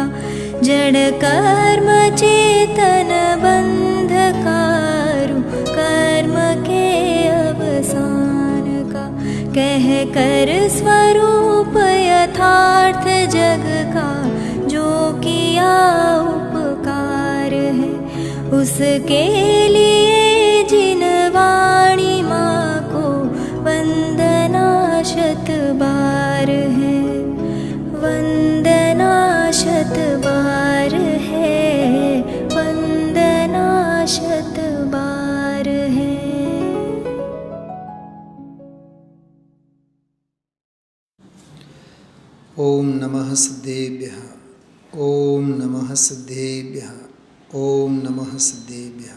का जड़ कर्म चेतन बंधकारु कर्म के अवसान का कह कर स्वरूप यथार्थ जग का जो किया उपकार है उसके लिए जिन वाणी माँ को वंदना शत बार है वंदना शत बार है वंदना शत बार है। ओम नमः सिद्धेभ्यः ओम नमः सिद्धेभ्यः ओम नमः सिद्धेभ्यः।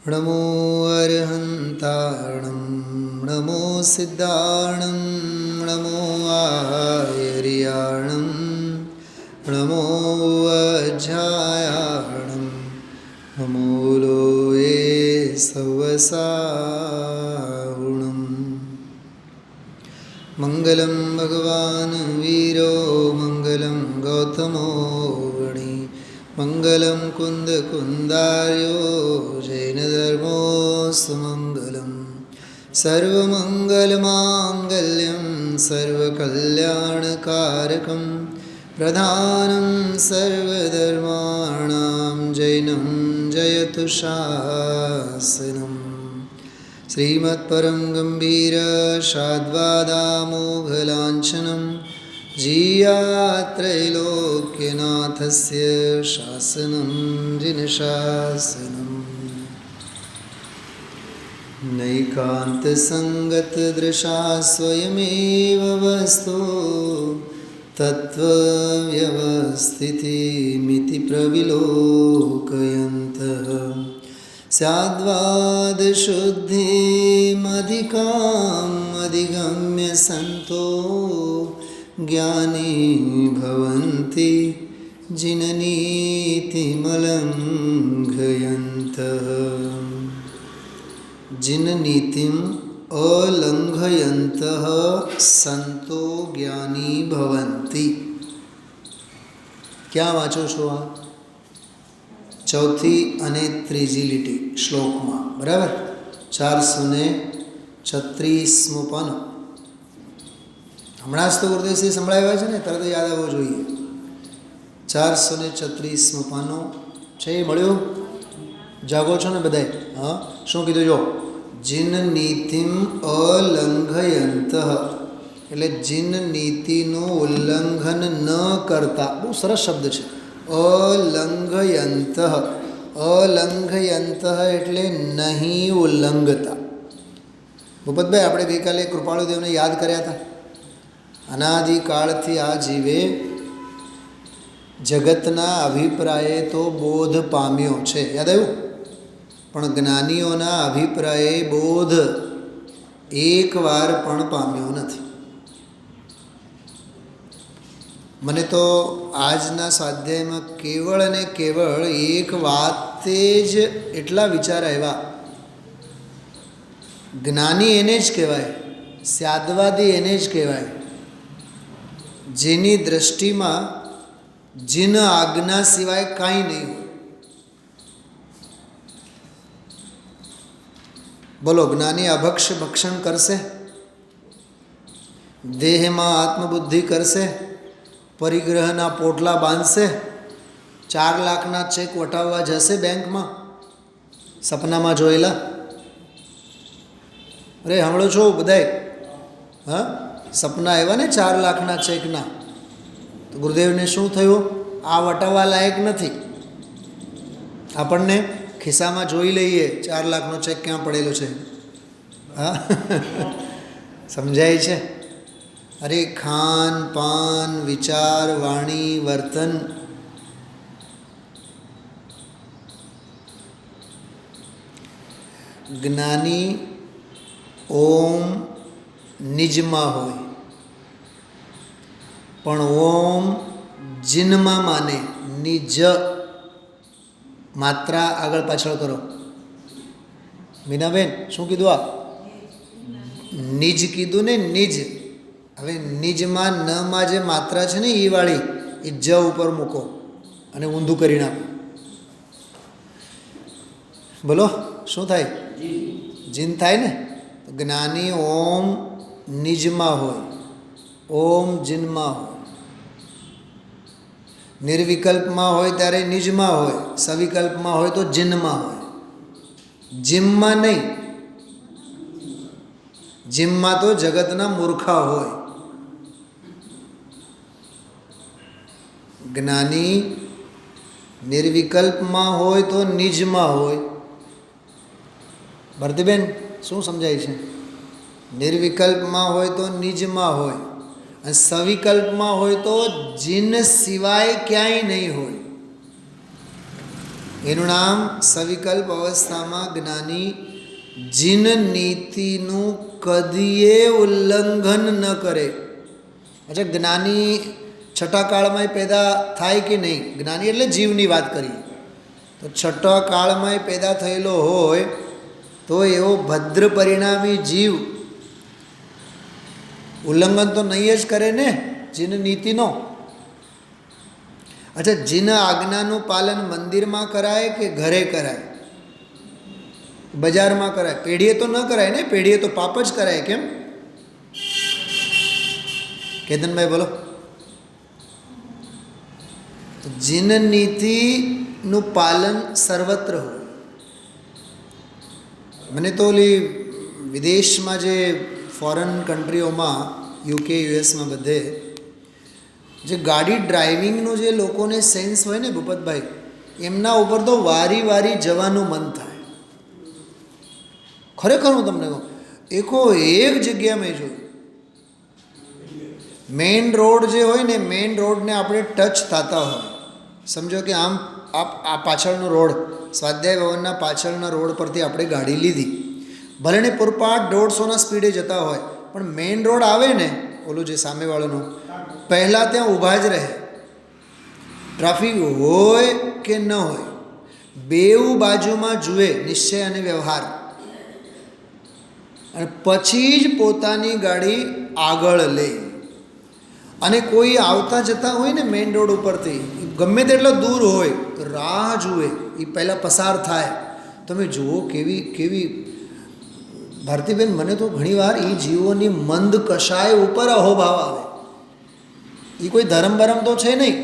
नमो अरहन्ताणं नमो सिद्धाणं नमो आयर्याणं नमो अज्झायाणं नमो लोये सवसाहुणम्। मंगलं भगवान् वीरो मंगलं गौतमो वणि मंगलं कुन्दकुन्दार्यो जैनधर्मोऽस्तु मंगलं सर्वमङ्गलमाङ्गल्यं सर्वकल्याणकारकं प्रधानं सर्वधर्माणां जैनं जयतु शासनम्। श्रीमत्परं गम्भीर शाद्वादामोघलाञ्छनं जीयात्रैलोक्यनाथस्य शासनं जिनशासनम्। नैकान्तसङ्गतदृशा स्वयमेव वस्तु तत्त्वव्यवस्थितिमिति प्रविलोकयन्तः स्याद्वादशुद्धिमधिकाम् अधिगम्य सन्तो ज्ञानी भवन्ति जिननीतिमलङ्घयन्तः। जिननीतिम् अलङ्घयन्तः संतो ज्ञानी भवन्ति। क्या वाँचो छो आ चौथी અને ત્રીજી લીટી શ્લોકમાં બરાબર 436મું પાનું હમણાં જ તો ગુરુદેવશ્રી સંભળાવ્યા છે ને તરત યાદ આવવો જોઈએ 436મું પાનું છે એ મળ્યું જાગો છો ને બધાય હા શું કીધું જો જીન નીતિમ અલંઘયંત એટલે જીન નીતિનું ઉલ્લંઘન ન કરતા બહુ સરસ શબ્દ છે अलंघयंत अलंघयंत એટલે નહીં ઉલ્લંઘતા। ભૂપતભાઈ આપણે ગઈકાલે કૃપાળુદેવને યાદ કર્યા હતા અનાદિકાળથી આ જીવે જગતના અભિપ્રાયે તો બોધ પામ્યો છે યાદ આવ્યું પણ જ્ઞાનીઓના અભિપ્રાયે બોધ એકવાર પણ પામ્યો નથી। મને તો આજના સ્વાધ્યાયમાં કેવળ અને કેવળ એક વાતે જ એટલા વિચાર આવ્યા જ્ઞાની એને જ કહેવાય સ્યાદવાદી એને જ કહેવાય જેની દૃષ્ટિમાં જીન આજ્ઞા સિવાય કાંઈ નહીં હોય। બોલો જ્ઞાની અભક્ષ ભક્ષણ કરશે દેહમાં આત્મબુદ્ધિ કરશે પરિગ્રહના પોટલા બાંધશે 4 લાખના ચેક વટાવવા જશે બેંકમાં સપનામાં જોયેલા અરે સાંભળો છો બધાય હા સપના આવ્યા ને 4 લાખના ચેકના તો ગુરુદેવને શું થયું આ વટાવવા લાયક નથી આપણને ખિસ્સામાં જોઈ લઈએ 4 લાખનો ચેક ક્યાં પડેલો છે હા સમજાય છે अरे खान पान विचार वाणी वर्तन ज्ञानी ओम निजमा होय पण ओम जिनमा माने निज मात्रा आगळ पाछळ करो मीनाबेन शू कीधुं आ निज कीधुं ने निज હવે નિજમાં નમાં જે માત્રા છે ને એ વાળી એ જ ઉપર મૂકો અને ઊંધું કરી નાખો. બોલો શું થાય? જીન થાય ને. જ્ઞાની ઓમ નિજમાં હોય, ઓમ જીનમાં હોય. નિર્વિકલ્પમાં હોય ત્યારે નિજમાં હોય, સવિકલ્પમાં હોય તો જીનમાં હોય. જીમમાં નહીં. જીમમાં તો જગતના મૂર્ખા હોય. જ્ઞાની નિર્વિકલ્પમાં હોય તો નિજમાં હોય. ભરતીબેન શું સમજાય છે? નિર્વિકલ્પમાં હોય તો નિજમાં હોય, અને સવિકલ્પમાં હોય તો જીન સિવાય ક્યાંય નહીં હોય. એનું નામ સવિકલ્પ અવસ્થામાં જ્ઞાની જીન નીતિનું કદીએ ઉલ્લંઘન ન કરે. અચ્છા, જ્ઞાની છઠ્ઠા કાળમાં પેદા થાય કે નહીં? જ્ઞાની એટલે જીવની વાત કરીએ તો છઠ્ઠા કાળમાં પેદા થયેલો હોય તો એવો ભદ્ર પરિણામી જીવ ઉલ્લંઘન તો નહીં જ કરે ને જીન નીતિનો. અચ્છા, જીન આજ્ઞાનું પાલન મંદિરમાં કરાય કે ઘરે કરાય? બજારમાં કરાય? પેઢીએ તો ન કરાય ને, પેઢીએ તો પાપ જ કરાય. કેમ? કેતનભાઈ બોલો. જીન નીતિનું પાલન સર્વત્ર હોય. મને તો ઓલી વિદેશમાં જે ફોરેન કન્ટ્રીઓમાં યુકે યુએસમાં બધે જે ગાડી ડ્રાઇવિંગનું જે લોકોને સેન્સ હોય ને ભૂપતભાઈ, એમના ઉપર તો વારી વારી જવાનું મન થાય. ખરેખર હું તમને કહું, એકો એક જગ્યા મેં જોયું, મેઇન રોડ જે હોય ને, મેઇન રોડને આપણે ટચ થતા હોય, સમજો કે આમ આ પાછળનો રોડ, સ્વાધ્યાય ભવનના પાછળના રોડ પરથી આપણે ગાડી લીધી, ભલે ને પૂરપાટ 150ના સ્પીડે જતા હોય, પણ મેઇન રોડ આવે ને ઓલું જે સામેવાળાનો, પહેલાં ત્યાં ઊભા જ રહે. ટ્રાફિક હોય કે ન હોય, બેઉ બાજુમાં જુએ નિશ્ચય અને વ્યવહાર, અને પછી જ પોતાની ગાડી આગળ લે. અને કોઈ આવતા જતા હોય ને મેઇન રોડ ઉપરથી, ગમે તેટલો દૂર હોય તો રાહ જુએ, એ પહેલાં પસાર થાય. તમે જુઓ કેવી કેવી ભારતીબેન, મને તો ઘણીવાર એ જીવોની મંદ કશાય ઉપર અહોભાવ આવે. એ કોઈ ધર્મ બરમ તો છે નહીં,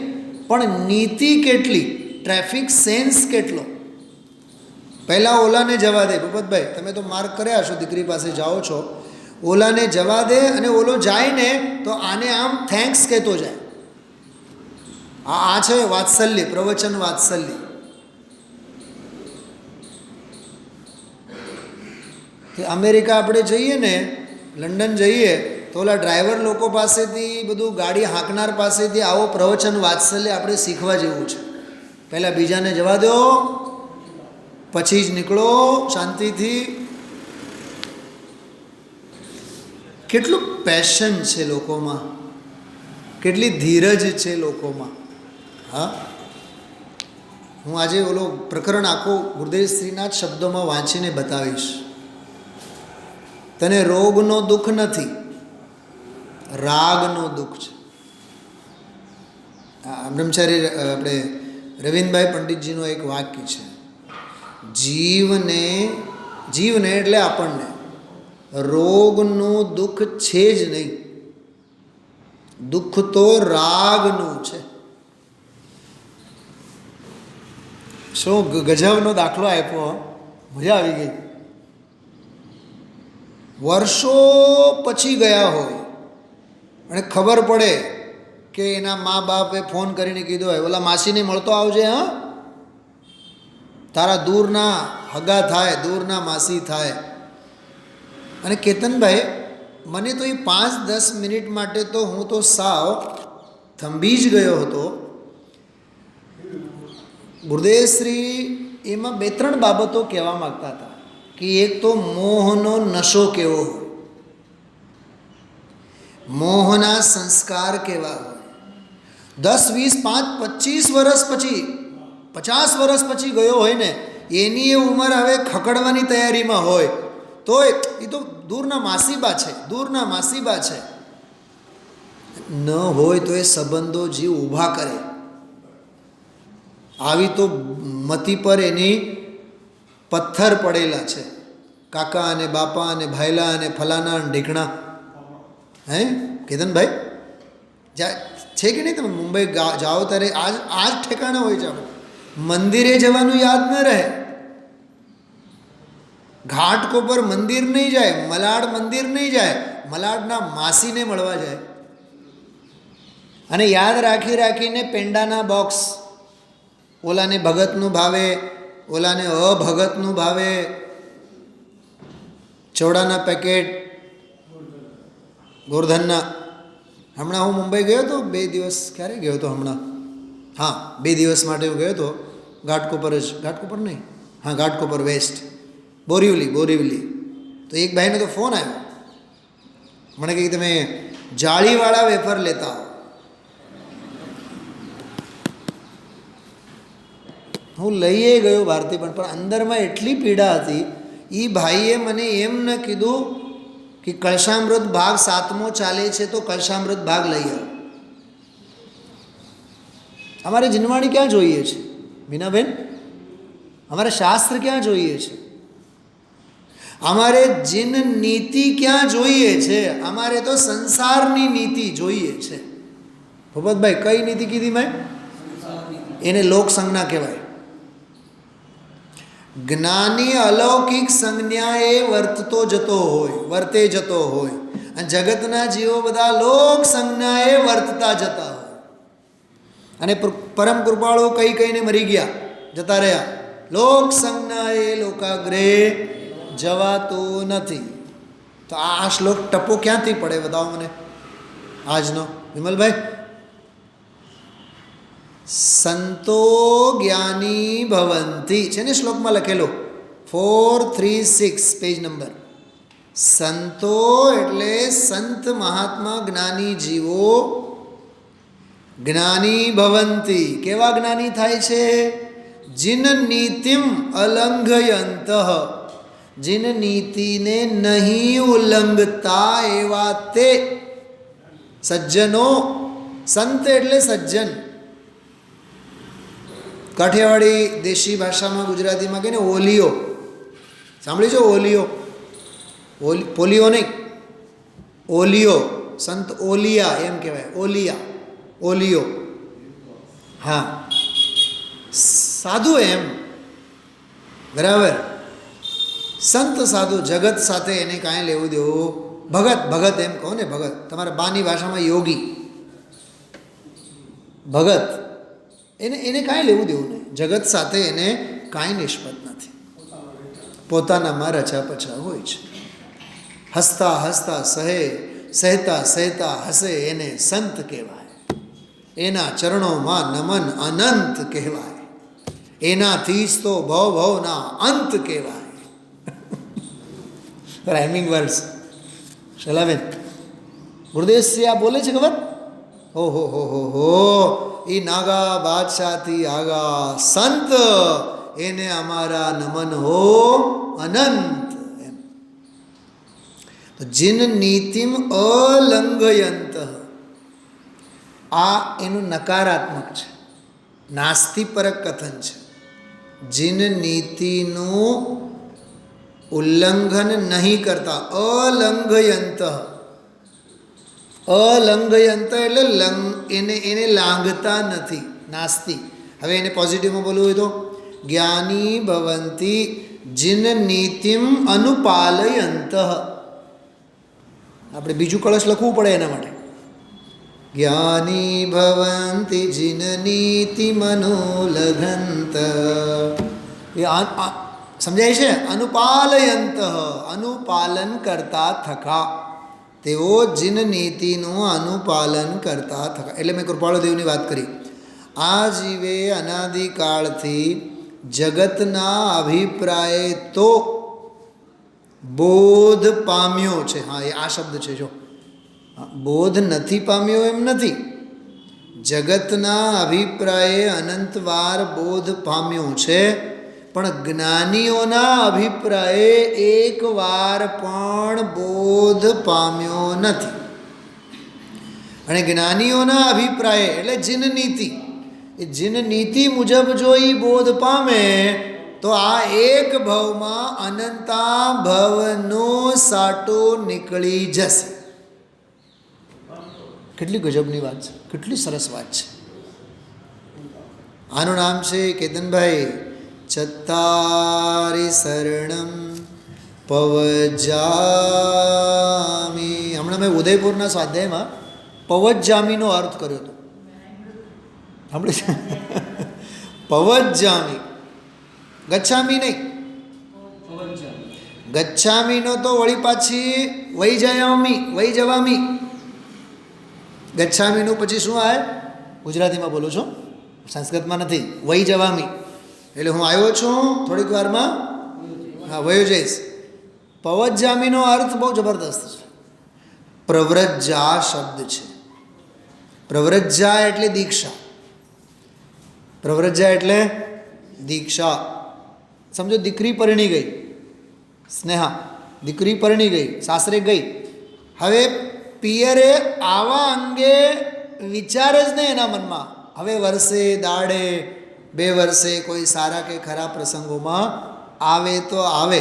પણ નીતિ કેટલી, ટ્રાફિક સેન્સ કેટલો. પહેલાં ઓલાને જવા દે. ભૂપતભાઈ, તમે તો માર્ક કર્યા છો, દીકરી પાસે જાઓ છો, ઓલાને જવા દે, અને ઓલો જાય ને તો આને આમ થેન્ક્સ કહેતો જાય. આ છે વાત્સલ્ય, પ્રવચન વાત્સલ્ય. અમેરિકા આપણે જઈએ ને, લંડન જઈએ તો ઓલા ડ્રાઈવર લોકો પાસેથી, બધું ગાડી હાંકનાર પાસેથી આવો પ્રવચન વાત્સલ્ય આપણે શીખવા જેવું છે. પહેલાં બીજાને જવા દો, પછી જ નીકળો શાંતિથી. કેટલું પેશન છે લોકોમાં, કેટલી ધીરજ છે લોકોમાં. હા, હું આજે ઓલો પ્રકરણ આખો ગુરુદેવ શ્રીના જ શબ્દોમાં વાંચીને બતાવીશ. તને રોગનો દુઃખ નથી, રાગનો દુઃખ છે. બ્રહ્મચારી આપણે રવિન્દ્રભાઈ પંડિતજીનું એક વાક્ય છે, જીવને એટલે આપણને રોગનું દુઃખ છે જ નહીં, દુઃખ તો રાગનું છે. શું ગજબનો દાખલો આપ્યો, મજા આવી ગઈ. વર્ષો પછી ગયા હોય અને ખબર પડે કે એના મા બાપે ફોન કરીને કીધો હોય, ઓલા માસીને મળતો આવજે. હા, તારા દૂરના હગા થાય, દૂરના માસી થાય. અને કેતનભાઈ, મને તો એ 5-10 મિનિટ માટે તો હું તો સાવ થંભી જ ગયો હતો. ગુરુદેવશ્રી એમાં 2-3 બાબતો કહેવા માગતા હતા કે એક તો મોહનો નશો કેવો હોય, મોહના સંસ્કાર કેવા હોય. 10, 20, 5, 25 વર્ષ પછી, 50 વર્ષ પછી ગયો હોય ને, એની એ ઉંમર હવે ખકડવાની તૈયારીમાં હોય, તો એ તો દૂરના માસીબા છે, દૂરના માસીબા છે. ન હોય તો એ સંબંધો જીવ ઊભા કરે. આવી તો મતી પર એની પથ્થર પડેલા છે. કાકા અને બાપા અને ભાઈલા અને ફલાના અને ઢીકણા. હે કેતનભાઈ છે કે નહીં? તમે મુંબઈ જાઓ ત્યારે આ જ ઠેકાણા હોય છે. મંદિરે જવાનું યાદ ન રહે, ઘાટ પર મંદિર નહીં જાય, મલાડ મંદિર નહીં જાય, મલાડના માસીને મળવા જાય. અને યાદ રાખી રાખીને પેંડાના બોક્સ, ઓલાને ભગતનું ભાવે, ઓલાને અભગતનું ભાવે, ચોડાના પેકેટ, ગોરધનના. હમણાં હું મુંબઈ ગયો હતો 2 દિવસ. ક્યારે ગયો હતો? હમણાં, હા 2 દિવસ માટે હું ગયો હતો. ઘાટકોપર જ, ઘાટકોપર નહીં, હા ઘાટકોપર વેસ્ટ, બોરીવલી. તો એક ભાઈનો તો ફોન આવ્યો, મને કહે તમે જાળીવાળા વેફર લેતા આવો. હું લઈએ ગયો બહારથી, પણ અંદરમાં એટલી પીડા હતી. એ ભાઈએ મને એમ ન કીધું કે કળશામૃત ભાગ 7મો ચાલે છે તો કળશામૃત ભાગ લઈ આવો. અમારે જીનવાણી ક્યાં જોઈએ છે મીનાબેન? અમારે શાસ્ત્ર ક્યાં જોઈએ છે? અમારે જીન નીતિ ક્યાં જોઈએ છે? અમારે તો સંસારની નીતિ જોઈએ છે. ભૂપતભાઈ કઈ નીતિ કીધી મેં? એને લોક સંજ્ઞા કહેવાય. જ્ઞાની અલૌકિક સંજ્ઞાએ વર્તે જતો હોય, અને જગતના જીવો બધા લોક સંજ્ઞાએ વર્તતા જતા હોય. અને પરમ કૃપાળુ કહીને મરી ગયા, જતા રહ્યા. લોક સંજ્ઞાએ લોકાગ્રે જવાતું નથી. તો આ શ્લોક ટપો ક્યાંથી પડે બતાવો મને આજનો વિમલભાઈ? સંતો જ્ઞાની ભવંતી છે ને શ્લોકમાં લખેલો, 436 પેજ નંબર. સંતો એટલે સંત મહાત્મા જ્ઞાની જીવો જ્ઞાની ભવંતી. કેવા જ્ઞાની થાય છે? જીન નીતિમ અલંઘયંત, જીન નીતિને નહીં ઉલ્લંઘતા એવા તે સજ્જનો. સંત એટલે સજ્જન. કાઠિયાવાડી દેશી ભાષામાં, ગુજરાતીમાં કહે ને ઓલિયો. સાંભળ્યું છે? ઓલિયો, પોલિયો નહીં, ઓલિયો. સંત ઓલિયા એમ કહેવાય. ઓલિયો, હા સાધુ એમ, બરાબર. સંત સાધુ, જગત સાથે એને કાંઈ લેવું દેવું. ભગત એમ કહો ને, ભગત. તમારા બાની ભાષામાં યોગી, ભગત. એને કાંઈ લેવું દેવું નહીં. જગત સાથે એને કાંઈ નિષ્પત નથી. પોતાનામાં રચા પચા હોય છે. હસતા હસતા સહેતા હસે એને સંત કહેવાય. એના ચરણોમાં નમન અનંત કહેવાય. એનાથી જ તો ભવના અંત કહેવાય. Rhyming words. શલાબેન ગુરુદેવશ્રી આ બોલે છે ખબર? હો એ નાગા બાદશાહથી આગા સંત, એને અમારા નમન હો અનંત. એમ તો જીન નીતિમ અલંઘયંત, આ એનું નકારાત્મક છે, નાસ્તિપરક કથન છે. જીન નીતિનું ઉલ્લંઘન નહીં કરતા. અલંઘયંત એટલે એને લાંઘતા નથી. નાસ્તિ. હવે એને પોઝિટિવમાં બોલવું હોય તો જ્ઞાની ભવંતી જીન નીતિમ અનુપાલયંત. આપણે બીજું કળશ લખવું પડે એના માટે. જ્ઞાની ભવંતી જીન નીતિ મનોલઘંત. એ સમજાય છે? અનુપાલયંત, અનુપાલન કરતા થકા. તેઓ જીન નીતિનું અનુપાલન કરતા થકા. એટલે મેં કૃપાળુદેવની વાત કરી. આ જીવે અનાદિકાળથી જગતના અભિપ્રાય તો બોધ પામ્યો છે. હા, એ આ શબ્દ છે. જો બોધ નથી પામ્યો એમ નથી. જગતના અભિપ્રાયે અનંતવાર બોધ પામ્યો છે, પણ જ્ઞાનીઓના અભિપ્રાયે એકવાર પણ બોધ પામ્યો નથી. અને જ્ઞાનીઓના અભિપ્રાય એટલે જીન નીતિ, એ જીન નીતિ મુજબ જો એ બોધ પામે તો આ એક ભવમાં અનંતા ભવનો સાટો નીકળી જશે. કેટલી ગજબની વાત છે, કેટલી સરસ વાત છે. આનું નામ છે કેતનભાઈ ચત્તારી શરણમ પવજામી. હમણાં મેં ઉદયપુરના સ્વાધ્યાયમાં પવજામીનો અર્થ કર્યો હતો. સાંભળે છે? પવજામી, ગચ્છામી નહીં. ગચ્છામીનો તો વળી પાછી વૈ જવામી. ગચ્છામીનું પછી શું આવે? ગુજરાતીમાં બોલું છું, સંસ્કૃતમાં નથી. વૈ જવામી એટલે હું આવ્યો છું, થોડીક વારમાં હા વયો જઈશ. પવજામીનો અર્થ બહુ જબરદસ્ત છે. પ્રવ્રજા શબ્દ છે. પ્રવ્રજા એટલે દીક્ષા. પ્રવ્રજા એટલે દીક્ષા. સમજો દીકરી પરણી ગઈ, સ્નેહા દીકરી પરણી ગઈ, સાસરે ગઈ. હવે પિયરે આવા અંગે વિચાર જ નહીં એના મનમાં. હવે વર્ષે દાડે 2 વર્ષે કોઈ સારા કે ખરાબ પ્રસંગોમાં આવે તો આવે,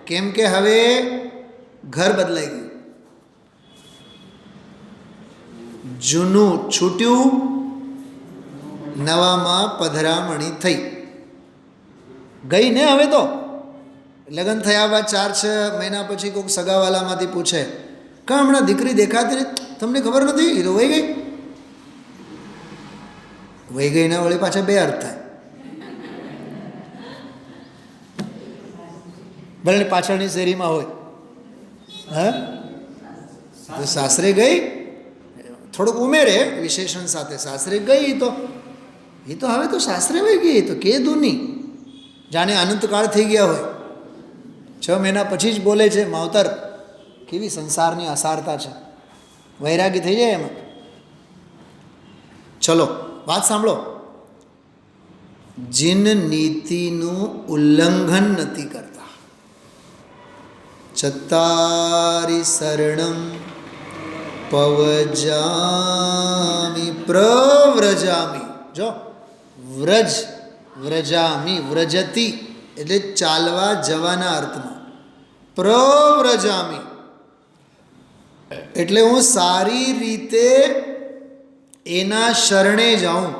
કેમ કે હવે ઘર બદલાઈ ગયું, જૂનું છૂટ્યું, નવામાં પધરામણી થઈ ગઈ ને. હવે તો લગ્ન થયા બાદ 4-6 મહિના પછી કોઈક સગાવાલામાંથી પૂછે કે હમણાં દીકરી દેખાતી ને તમને ખબર નથી? એ તો વહી ગઈ. વહી ગઈના વળી પાછા 2 અર્થ થાય. ભલે પાછળની શેરીમાં હોય, હા તો સાસરે ગઈ, થોડુંક ઉમેરે વિશેષણ સાથે, સાસરે ગઈ તો એ તો હવે તો સાસરે વહી ગઈ, તો કે દૂની જાણે અનંતકાળ થઈ ગયા હોય. 6 મહિના પછી જ બોલે છે માવતર. કેવી સંસારની અસારતા છે, વૈરાગી થઈ જાય એમાં. ચલો વાત સાંભળો. જીન નીતિનું ઉલ્લંઘન નથી કરતા. ચત્તારી શરણમ પવજામી પ્રવ્રજામી. જો વ્રજ, વ્રજામી, વ્રજતી એટલે ચાલવા જવાના અર્થમાં. પ્રવ્રજામી એટલે હું સારી રીતે એના શરણે જાઉં.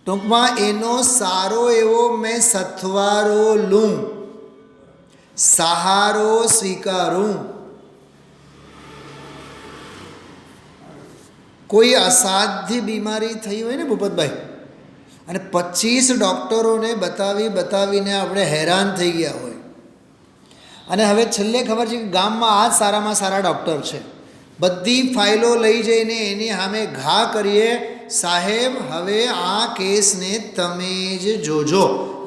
ટૂંકમાં એનો સારો એવો મેં સથવારો લઉં, સહારો સ્વીકારું. કોઈ અસાધ્ય બીમારી થઈ હોય ને ભૂપતભાઈ, અને 25 ડૉક્ટરોને બતાવીને આપણે હેરાન થઈ ગયા હોય, અને હવે છેલ્લે ખબર છે કે ગામમાં આ જ સારામાં સારા ડૉક્ટર છે, બધી ફાઇલો લઈ જઈને એની સામે ઘા કરીએ, સાહેબ હવે આ કેસને તમે જ જોજો,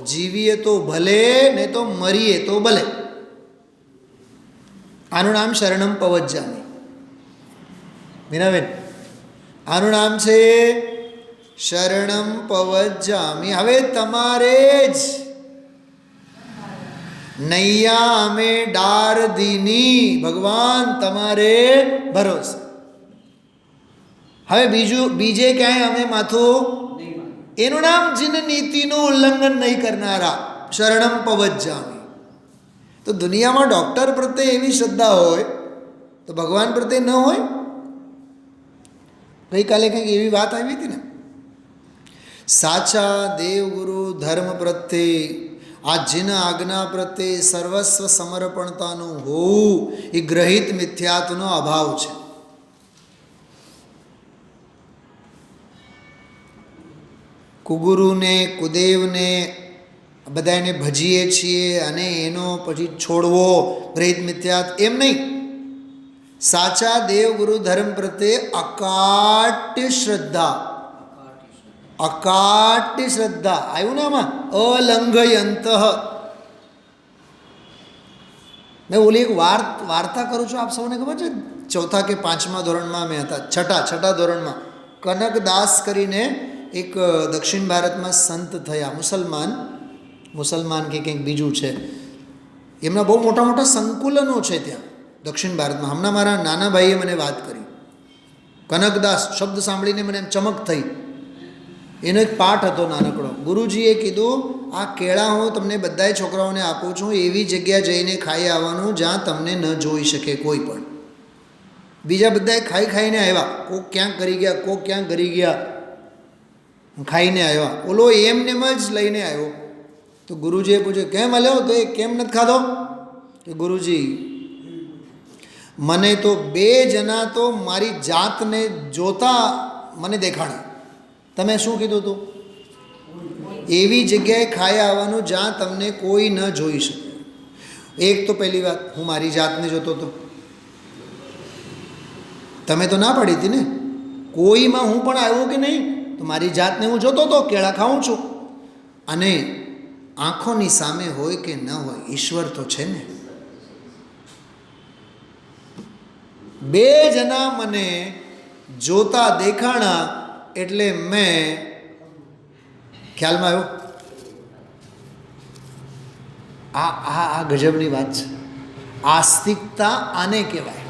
જીવીએ તો ભલે ને તો મરીએ તો ભલે. આનું નામ શરણમ પવજામી. મીનાબેન, આનું નામ છે શરણમ પવજામી. હવે તમારે જ નૈયા અમે ડાર દીની, ભગવાન તમારે ભરોસે. હવે બીજે ક્યાંય અમે માથું, એનું નામ જીન નીતિનું ઉલ્લંઘન નહીં કરનારા, શરણમ પવજામી. તો દુનિયામાં ડૉક્ટર પ્રત્યે એવી શ્રદ્ધા હોય તો ભગવાન પ્રત્યે ન હોય? ગઈકાલે કંઈક એવી વાત આવી હતી ને, સાચા દેવગુરુ ધર્મ પ્રત્યે, આ જીન આજ્ઞા પ્રત્યે સર્વસ્વ સમર્પણતાનું હોવું એ ગ્રહિત મિથ્યાત્વનો અભાવ છે. કુગુરુને, કુદેવને બધાને ભજીએ છીએ અને એનો પછી છોડવો ગ્રહિત મિથ્યાત્વ, એમ નહીં. સાચા દેવગુરુ ધર્મ પ્રત્યે અકાટ્ય શ્રદ્ધા, અકાટ્ય શ્રદ્ધા આવ્યું ને આમાં, અલંઘયંત. મેં ઓલી એક વાર્તા કરું છું, આપ સૌને ખબર છે? 4થા કે 5મા ધોરણમાં મેં હતા, છઠ્ઠા ધોરણમાં. કનકદાસ કરીને એક દક્ષિણ ભારતમાં સંત થયા, મુસલમાન કે કંઈક બીજું છે. એમના બહુ મોટા સંકુલનો છે ત્યાં દક્ષિણ ભારતમાં. હમણાં મારા નાના ભાઈએ મને વાત કરી. કનકદાસ શબ્દ સાંભળીને મને એમ ચમક થઈ. એનો એક પાઠ હતો નાનકડો. ગુરુજીએ કીધું આ કેળા હું તમને બધાય છોકરાઓને આપું છું, એવી જગ્યા જઈને ખાઈ આવવાનું જ્યાં તમને ન જોઈ શકે કોઈ પણ. બીજા બધાએ ખાઈ ખાઈને આવ્યા, કોક ક્યાંક કરી ગયા, કોક ક્યાંક કરી ગયા, ખાઈને આવ્યા. ઓલો એમનેમ જ લઈને આવ્યો. તો ગુરુજીએ પૂછ્યું કેમ હલ્યો? તો એ કેમ નથી ખાધો? કે ગુરુજી મને તો 2 જણા તો મારી જાતને જોતા મને દેખાડ્યું. તમે શું કીધું હતું? એવી જગ્યાએ ખાઈ આવવાનું જ્યાં તમને કોઈ ન જોઈ શકે. એક તો પહેલી વાત હું મારી જાતને જોતો હતો. તમે તો ના પાડી હતી ને. કોઈમાં હું પણ આવ્યો કે નહીં, તો મારી જાતને હું જોતો હતો, કેળા ખાઉં છું. અને આંખોની સામે હોય કે ન હોય, ઈશ્વર તો છે ને. 2 જણા મને જોતા દેખાણા એટલે મેં, ખ્યાલમાં આવ્યો? આ ગજબની વાત છે. આસ્તિકતા આને કહેવાય.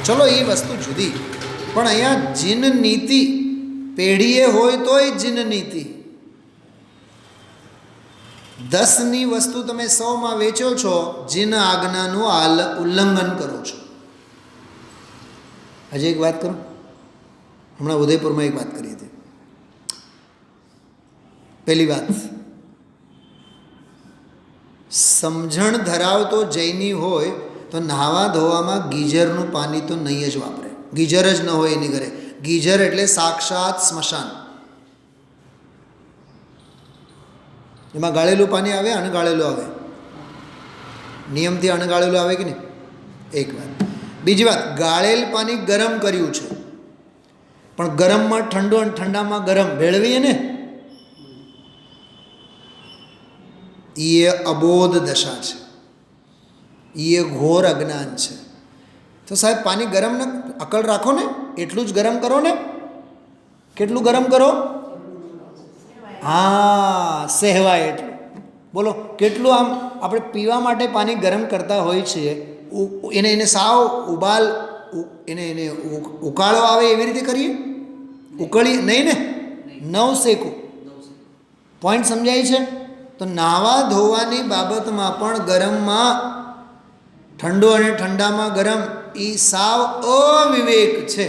ચલો એ વસ્તુ જુદી, પણ અહીંયા જીન નીતિ પેઢીએ હોય તોય જીન નીતિ. 10ની વસ્તુ તમે 100માં વેચો છો, જીન આજ્ઞાનું ઉલ્લંઘન કરો છો. હજી એક વાત કરું. હમણાં ઉદયપુરમાં એક વાત કરી હતી. પહેલી વાત, સમજણ ધરાવતો જૈની હોય તો નહાવા ધોવામાં ગીઝરનું પાણી તો નહીં જ વાપરે. ગીઝર જ ન હોય એની ઘરે. ગીઝર એટલે સાક્ષાત સ્મશાન. એમાં ગાળેલું પાણી આવે, અણગાળેલું આવે. નિયમથી અણગાળેલું આવે કે નહીં? એક વાત. બીજી વાત, ગાળેલ પાણી ગરમ કર્યું છે, પણ ગરમમાં ઠંડુ અને ઠંડામાં ગરમ ભેળવીએ ને, એ અબોધ દશા છે, એ ઘોર અજ્ઞાન છે. તો સાહેબ પાણી ગરમ ન, અકલ રાખો ને, એટલું જ ગરમ કરો ને. કેટલું ગરમ કરો? હા, સહેવાય એટલું. બોલો કેટલું આમ આપણે પીવા માટે પાણી ગરમ કરતા હોય છીએ, એને સાવ ઉબાલ, એને ઉકાળો આવે એવી રીતે કરીએ? ઉકળી નહીં ને, નવ શેકું. પોઈન્ટ સમજાય છે? તો નાવા ધોવાની બાબતમાં પણ ગરમમાં ઠંડુ અને ઠંડામાં ગરમ, એ સાવ અવિવેક છે.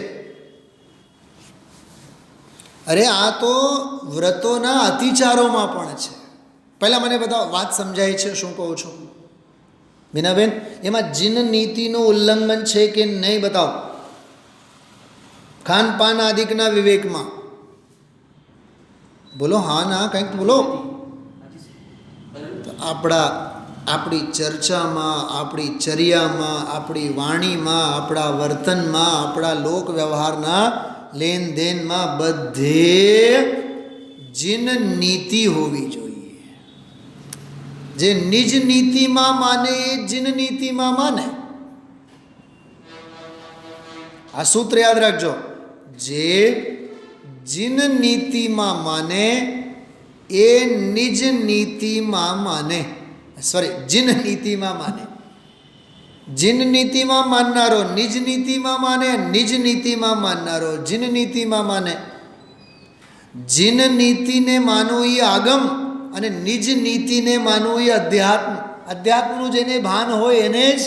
અરે આ તો વ્રતોના અતિચારોમાં પણ છે. પહેલાં મને બતાવો, વાત સમજાય છે શું કહું છું? મીનાબેન, એમાં જીન નીતિનું ઉલ્લંઘન છે કે નહીં બતાવો. ખાનપાન આદિકના વિવેકમાં બોલો. હા ના કંઈક બોલો. આપણી ચર્ચામાં, આપણી ચર્યામાં, આપણી વાણીમાં, આપણા વર્તનમાં, આપણા લોક વ્યવહારના લેનદેનમાં બધે જીન નીતિ હોવી જોઈએ. જે નિજ નીતિમાં માને એ જીન નીતિમાં માને. આ સૂત્ર યાદ રાખજો. જે જીન નીતિમાં માને એ નિજ નીતિમાં માને. સોરી, જીન નીતિમાં માને. જીન નીતિમાં માનનારો નિજ નીતિમાં માને, નિજ નીતિમાં માનનારો જીન નીતિમાં માને. જીન નીતિને માનવું એ આગમ, અને નિજ નીતિને માનવું એ અધ્યાત્મ. અધ્યાત્મનું જેને ભાન હોય એને જ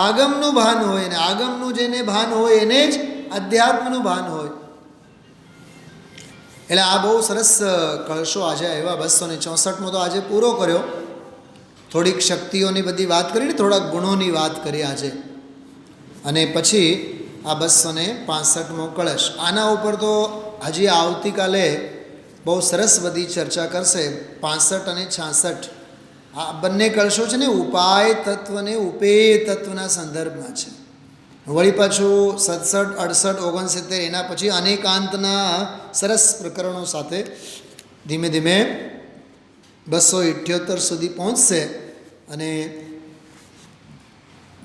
આગમનું ભાન હોય, ને આગમનું જેને ભાન હોય એને જ અધ્યાત્મનું ભાન હોય. એટલે આ બહુ સરસ કળશો આજે આવ્યા. 264મો તો આજે પૂરો કર્યો. થોડીક શક્તિઓની બધી વાત કરી ને, થોડાક ગુણોની વાત કરી આજે, અને પછી આ 265મો કળશ. આના ઉપર તો હજી આવતીકાલે બહુ સરસ બધી ચર્ચા કરશે. 65 અને 66 આ બંને કળશો છે ને ઉપાય તત્વ ને ઉપેય તત્વના સંદર્ભમાં છે. વળી પાછું 67, 68, 69 એના પછી અનેકાંતના સરસ પ્રકરણો સાથે ધીમે ધીમે 278 સુધી પહોંચશે અને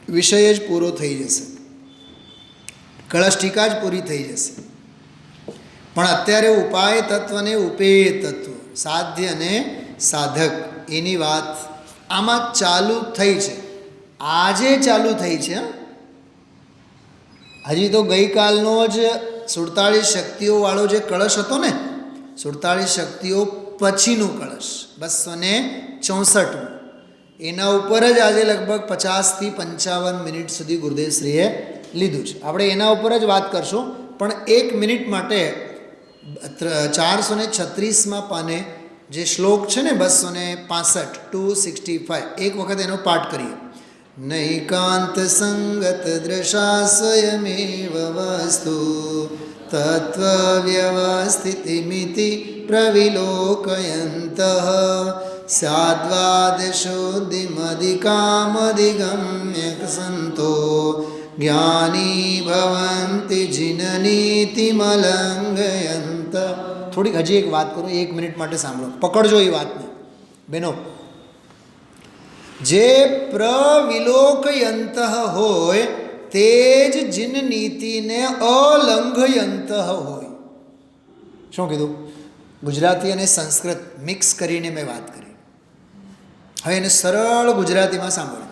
વિષય જ પૂરો થઈ જશે. કળશ ટીકા જ પૂરી થઈ જશે. પણ અત્યારે ઉપાય તત્વ ને ઉપેય તત્વ, સાધ્ય અને સાધક, એની વાત આમાં ચાલુ થઈ છે. આજે ચાલુ થઈ છે. હજી તો ગઈકાલનો જ 47 શક્તિઓવાળો જે કળશ હતો ને, 47 શક્તિઓ પછીનું કળશ 264, એના ઉપર જ આજે લગભગ 50થી 55 મિનિટ સુધી ગુરુદેવશ્રીએ લીધું છે. આપણે એના ઉપર જ વાત કરશું, પણ 1 મિનિટ માટે 436માં પાને જે શ્લોક છે ને 265 265, એક વખત એનો પાઠ કરીએ. નૈકાંત સંગત દ્રશા સ્વયમેવ વસ્તુ તત્વવ્યવસ્થિતિમિતિ પ્રવિલોકયંતઃ સ્યાદ્વાદશોધિમધિકામધિગમ્ય સંતો જ્ઞાની ભવન્તિ જિનનીતિમલંઘયંત. થોડીક હજી એક વાત કરું, 1 મિનિટ માટે સાંભળો, પકડજો એ વાતને બેનો. જે પ્રવિલોકયંત હોય તે જ જીન નીતિને અલંઘયંત હોય. શું કીધું? ગુજરાતી અને સંસ્કૃત મિક્સ કરીને મેં વાત કરી. હવે એને સરળ ગુજરાતીમાં સાંભળો.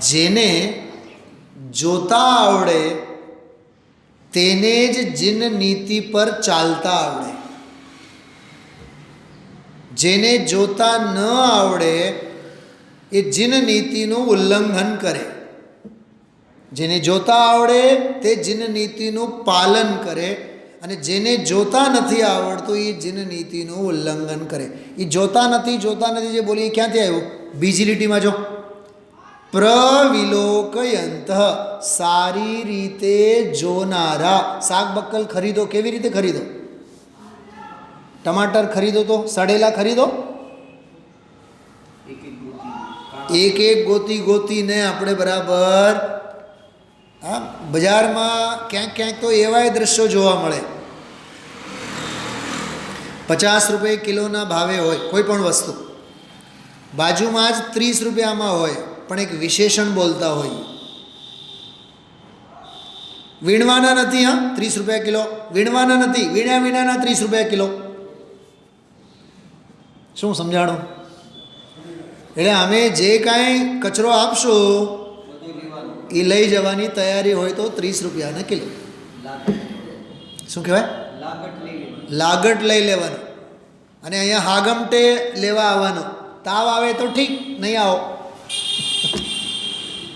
જેને જોતા આવડે તેને જ જીન નીતિ પર ચાલતા આવડે. જેને જોતા ન આવડે એ જીન નીતિનું ઉલ્લંઘન કરે. જેને જોતા આવડે તે જીન નીતિનું પાલન કરે, અને જેને જોતા નથી આવડતું એ જીન નીતિનું ઉલ્લંઘન કરે. એ જોતા નથી જે બોલી, ક્યાંથી આવ્યું? બીજી લીટીમાં જો, પ્રવિલોકયંત, સારી રીતે જોનારા. શાક બક્કલ ખરીદો, કેવી રીતે ખરીદો? ટમાટર ખરીદો તો સડેલા ખરીદો? એક એક ગોતીને આપણે બરાબર. હા, બજારમાં ક્યાંક ક્યાંક તો એવાય દ્રશ્યો જોવા મળે, 50 રૂપિયા કિલોના ભાવે હોય કોઈ પણ વસ્તુ, બાજુમાં જ 30 રૂપિયામાં હોય, પણ એક વિશેષણ બોલતા હોય. વીણવાના નથી, હા 30 રૂપિયા કિલો, વીણવાના નથી, વીણ્યા વિનાના 30 રૂપિયા કિલો. શું સમજાણું? એટલે અમે જે કાંઈ કચરો આપશું એ લઈ જવાની તૈયારી હોય તો 30 રૂપિયાના કિલો. શું કહેવાય? લાગટ લઈ લેવાનું. અને અહીંયા હાગમટે લેવા આવવાનું. તાવ આવે તો ઠીક, નહીં આવો.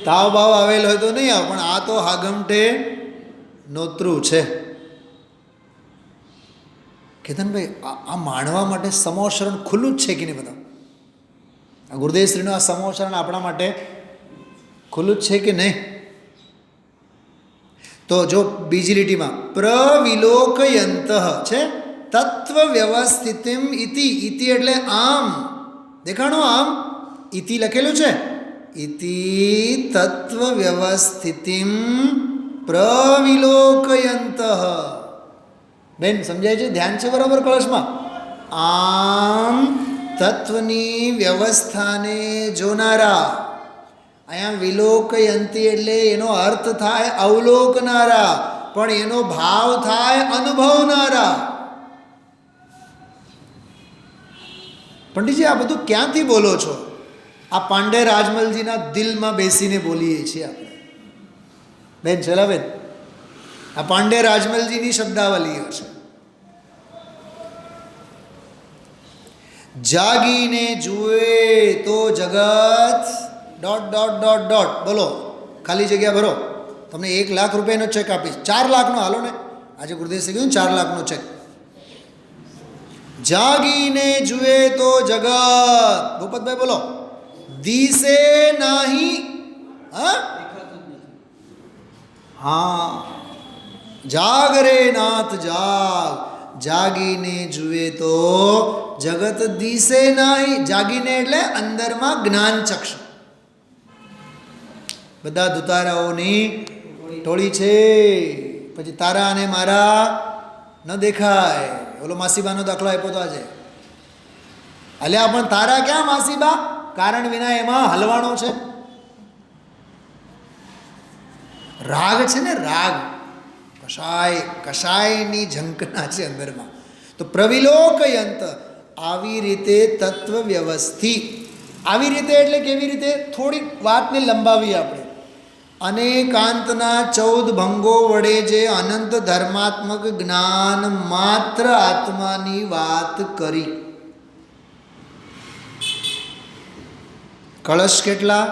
તાવ ભાવ આવેલો હોય તો નહીં આવો, પણ આ તો હાગમટે નોતરું છે. કેતનભાઈ, આ માણવા માટે સમોશરણ ખુલ્લું જ છે કે નહીં? બધા આ ગુરુદેવશ્રીનું આ સમોશરણ આપણા માટે ખુલ્લું જ છે કે નહીં? તો જો બીજી લીટીમાં પ્રવિલોકયંત છે, તત્વ વ્યવસ્થિતિમ ઇતિ. ઇતિ એટલે આમ, દેખાણો આમ, ઇતિ લખેલું છે. ઇતિ તત્વ વ્યવસ્થિતિમ પ્રવિલોકયંત. બેન સમજાય છે? ધ્યાન છે બરાબર કળશમાં? આમ તત્વની વ્યવસ્થાને જોનારા. અહીંયા વિલોકયંતી એટલે એનો અર્થ થાય અવલોકનારા, પણ એનો ભાવ થાય અનુભવનારા. પંડિતજી, આ બધું ક્યાંથી બોલો છો? આ પાંડે રાજમલજીના દિલમાં બેસીને બોલીએ છીએ આપણે. બેન ચલાવેન, આ પાંડે રાજમલજીની શબ્દાવલીઓ છે. જાગીને જુએ તો જગત ... બોલો, ખાલી જગ્યા ભરો. તમને 1 લાખ રૂપિયાનો ચેક આપીશ, 4 લાખનો. હાલો ને, આજે ગુરુદેવશ્રી કીધું 4 લાખનો ચેક. જાગીને જુએ તો જગત, ભૂપતભાઈ બોલો, દિશે નહીં. હા, જાગ રે નાથ જાગ. જાગીને જુએ તો જગત દિશે નહીં. જાગીને એટલે અંદરમાં જ્ઞાન ચક્ષુ. બધા દુતારાઓની ટોળી છે, પછી તારા અને મારા ન દેખાય. ઓલો માસીબાનો દાખલો આપ્યો તો આજે. અલ્યા પણ તારા ક્યાં માસીબા? કારણ વિના એમાં હલવાણો છે. રાગ છે ને, રાગ, કષાયની ઝંકના છે અંદરમાં. તો પ્રવિલોકયંત, આવી રીતે તત્વ વ્યવસ્થિત આવી રીતે એટલે કેવી રીતે? થોડીક વાતને લંબાવી આપણે. અનેકાંતના 14 ભંગો વડે જે અનંત ધર્માત્મક જ્ઞાન માત્ર આત્માની વાત કરી. કળશ કેટલા?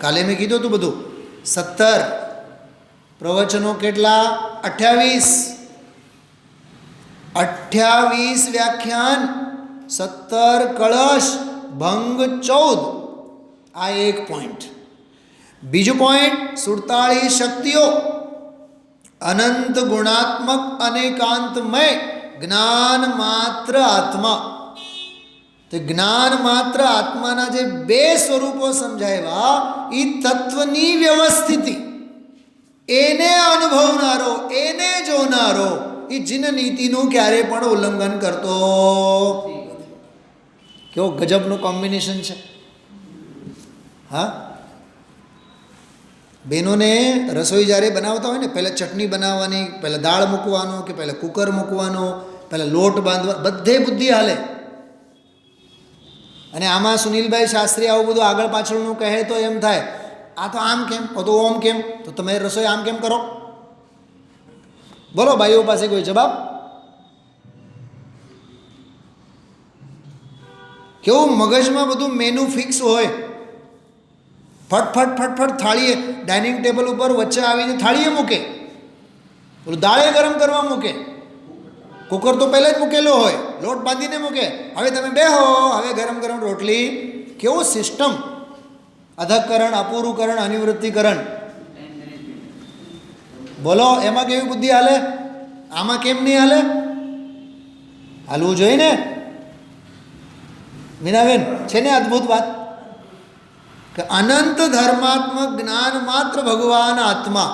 કાલે મેં કીધું હતું બધું 17. પ્રવચનો કેટલા? 28 વ્યાખ્યાન, 17 કળશ, ભંગ 14. આ એક પોઈન્ટ. બીજું પોઈન્ટ 47 શક્તિઓ, અનંત ગુણાત્મક અનેકાંતમય જ્ઞાન માત્ર આત્મા. તો જ્ઞાન માત્ર આત્માના જે 2 સ્વરૂપો સમજાવ્યા, એ તત્વની વ્યવસ્થિતિ, એને અનુભવનારો, એને જોનારો, એ જીન નીતિનું ક્યારેય પણ ઉલ્લંઘન કરતો. કેવો ગજબનું કોમ્બિનેશન છે. હા, બહેનોને રસોઈ જ્યારે બનાવતા હોય ને, પહેલાં ચટણી બનાવવાની, પહેલાં દાળ મૂકવાનો કે પહેલાં કુકર મૂકવાનો, પહેલાં લોટ બાંધવા, બધે બુદ્ધિ હાલે. અને આમાં સુનિલભાઈ શાસ્ત્રી આવું બધું આગળ પાછળનું કહે તો એમ થાય, આ તો આમ કેમ, તો ઓમ કેમ, તો તમે રસોઈ આમ કેમ કરો? બોલો ભાઈઓ પાસે કોઈ જવાબ? કેવું મગજમાં બધું મેનુ ફિક્સ હોય. ફટફટ ફટફટ થાળીએ, ડાઇનિંગ ટેબલ ઉપર વચ્ચે આવીને થાળીએ મૂકે, પેલું દાળે ગરમ કરવા મૂકે, કુકર તો પહેલાં જ મૂકેલો હોય, લોટ બાંધીને મૂકે, હવે તમે બેહો, હવે ગરમ ગરમ રોટલી. કેવું સિસ્ટમ! અધઃકરણ, અપૂરુકરણ, અનિવૃત્તિકરણ. બોલો એમાં કેવી બુદ્ધિ હાલે? આમાં કેમ નહીં હાલે? હાલવું જોઈએ ને મીનાબેન? છે ને અદ્ભુત વાત કે અનંત ધર્માત્મક જ્ઞાન માત્ર ભગવાન આત્મા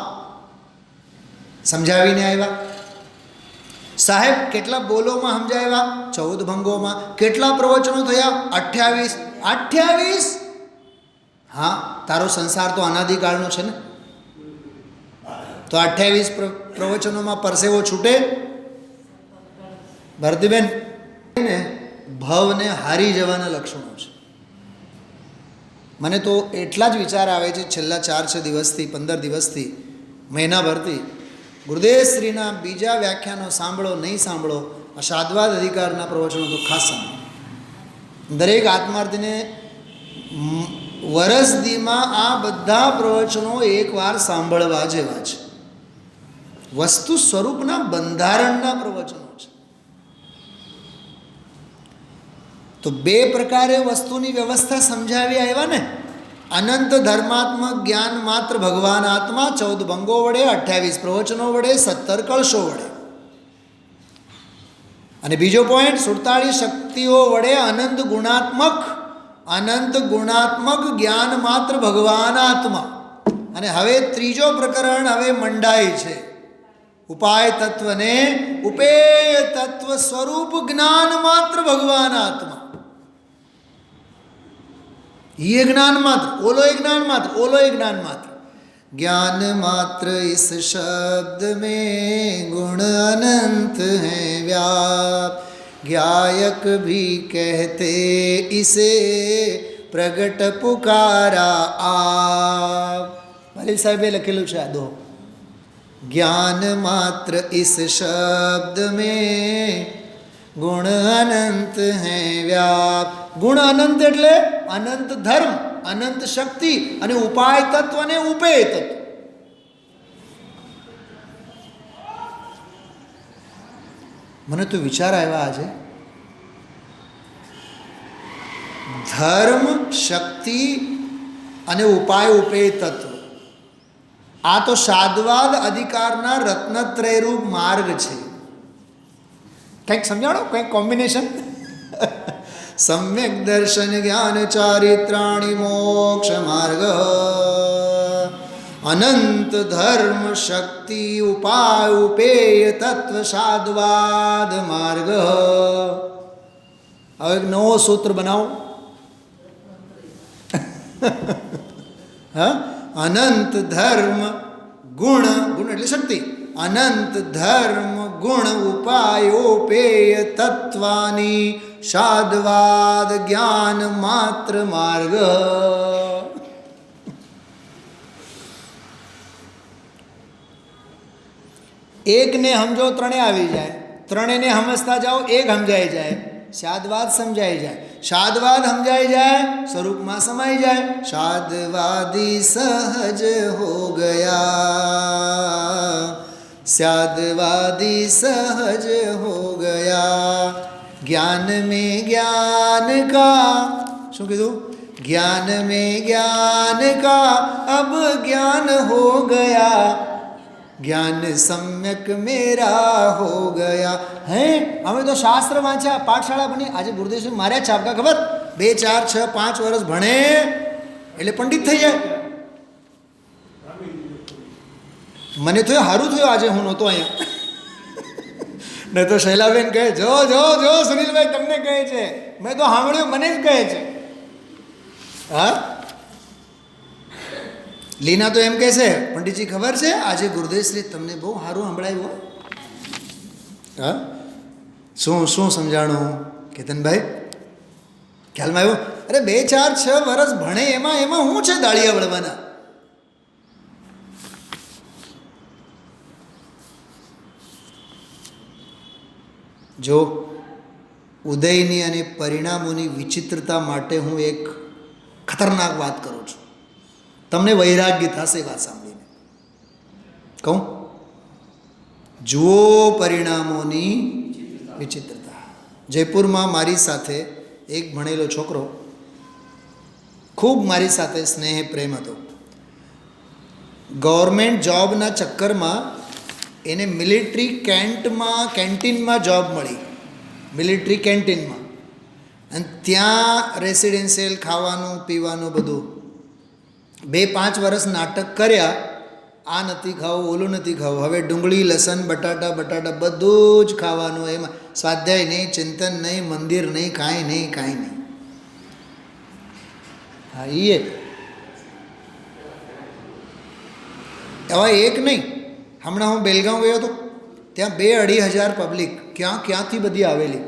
સમજાવીને આવ્યા. સાહેબ કેટલા બોલોમાં સમજાવ્યા? 14 ભંગોમાં. કેટલા પ્રવચનો થયા? 28. હા, તારો સંસાર તો અનાદિકાળનો છે ને, તો 28 પ્રવચનોમાં પરસેવો છૂટે? ભારતીબેન, ભવને હારી જવાના લક્ષણો છે. મને તો એટલા જ વિચાર આવે છે છેલ્લા 4-6 દિવસથી, 15 દિવસથી, મહિનાભરથી, ગુરુદેવશ્રીના બીજા વ્યાખ્યાનો સાંભળો નહીં સાંભળો, આ સાદવાદ અધિકારના પ્રવચનો તો ખાસ સાંભળો. દરેક આત્માર્થીને વરસદીમાં આ બધા પ્રવચનો એકવાર સાંભળવા જેવા છે. વસ્તુ સ્વરૂપના બંધારણના પ્રવચનો છે. તો 2 પ્રકારે વસ્તુની વ્યવસ્થા સમજાવી આવ્યા ને. અનંત ધર્માત્મક જ્ઞાન માત્ર ભગવાન આત્મા 14 ભંગો વડે, 28 પ્રવચનો વડે, 17 કળશો વડે. અને બીજો પોઈન્ટ 47 શક્તિઓ વડે અનંત ગુણાત્મક જ્ઞાન માત્ર ભગવાન આત્મા. અને હવે ત્રીજો પ્રકરણ હવે મંડાય છે. ઉપાય તત્વને ઉપેય તત્વ સ્વરૂપ જ્ઞાન માત્ર ભગવાન આત્મા. ये ज्ञान मात्र, ओलो एक ज्ञान मात्र, ओलो एक ज्ञान मात्र. ज्ञान मात्र इस शब्द में गुण अनंत हैं व्याप, ज्ञायक भी कहते इसे प्रगट पुकारा आप. વાલીલ સાહેબે લખેલું છે આ દો. ज्ञान मात्र इस शब्द में गुण अनंत हैं व्याप. ગુણ અનંત એટલે અનંત ધર્મ, અનંત શક્તિ, અને ઉપાય તત્વ અને ઉપેય તત્વ. મને તો વિચાર આવ્યા આજે, ધર્મ, શક્તિ અને ઉપાય ઉપેય તત્વ, આ તો સાદવાદ અધિકારના રત્નત્રયરૂપ માર્ગ છે. કંઈક સમજાણો, કંઈક કોમ્બિનેશન. सम्यक दर्शन ज्ञान चारित्राणि मोक्ष मार्ग, अनंत धर्म शक्ति उपाय उपेय तत्व साधवाद मार्ग. હવે એક નવો સૂત્ર બનાવો. હા, અનંત ધર્મ ગુણ, ગુણ એટલે શક્તિ, અનંત ધર્મ ગુણ ઉપાયોપેય તત્વાની શાદ્વાદ જ્ઞાન માત્ર માર્ગ. એકને સમજો ત્રણે આવી જાય, ત્રણેયને સમજતા જાઓ એક સમજાઈ જાય, શાદ્વાદ સમજાઈ જાય, શાદ્વાદ સમજાઈ જાય સ્વરૂપમાં સમાઈ જાય. શાદ્વાદી સહજ હો ગયા, શાદ્વાદી સહજ હો ગયા. જ્ઞાન में ज्ञान का, શું કીધું? ज्ञान में ज्ञान का अब ज्ञान हो गया, ज्ञान सम्यक मेरा हो गया. હે અમે તો શાસ્ત્ર વાંચ્યા, પાઠશાળા બની, આજે ગુરુદેવ માર્યા છાપકા ખબર? 2, 4, 6, 5 વર્ષ ભણે એટલે પંડિત થઈ જાય. મને તો સારું થયું આજે હું નહોતો અહીંયા. નહીં તો શૈલાબેન કહે જો જો જો સુનિલભાઈ તમને કહે છે, મેં તો સાંભળ્યું મને જ કહે છે. હા લીના તો એમ કહે છે, પંડિતજી ખબર છે આજે ગુરુદેવશ્રી તમને બહુ સારું સંભળાયું. હા શું શું સમજાણું કેતનભાઈ? ખ્યાલમાં આવ્યું? અરે 2, 4, 6 વર્ષ ભણે એમાં શું છે દાળિયા વળવાના? જો ઉદયની અને પરિણામોની વિચિત્રતા માટે હું એક ખતરનાક વાત કરું છું. તમને વૈરાગ્ય થશે વાત સાંભળીને. કહું? જુઓ પરિણામોની વિચિત્રતા. જયપુરમાં મારી સાથે એક ભણેલો છોકરો, ખૂબ મારી સાથે સ્નેહ પ્રેમ હતો. ગવર્મેન્ટ જોબના ચક્કરમાં એને મિલિટરી કેન્ટીનમાં જોબ મળી, મિલિટરી કેન્ટીનમાં. અને ત્યાં રેસિડેન્શિયલ ખાવાનું પીવાનું બધું. 2-5 વર્ષ નાટક કર્યા, આ નથી ખાવું ઓલું નથી ખાવું. હવે ડુંગળી લસણ બટાટા બધું જ ખાવાનું. એમાં સ્વાધ્યાય નહીં, ચિંતન નહીં, મંદિર નહીં, કાંઈ નહીં. હા એ એવા એક નહીં. હમણાં હું બેલગાંવ ગયો હતો, ત્યાં 2-2.5 હજાર પબ્લિક ક્યાંથી બધી આવેલી.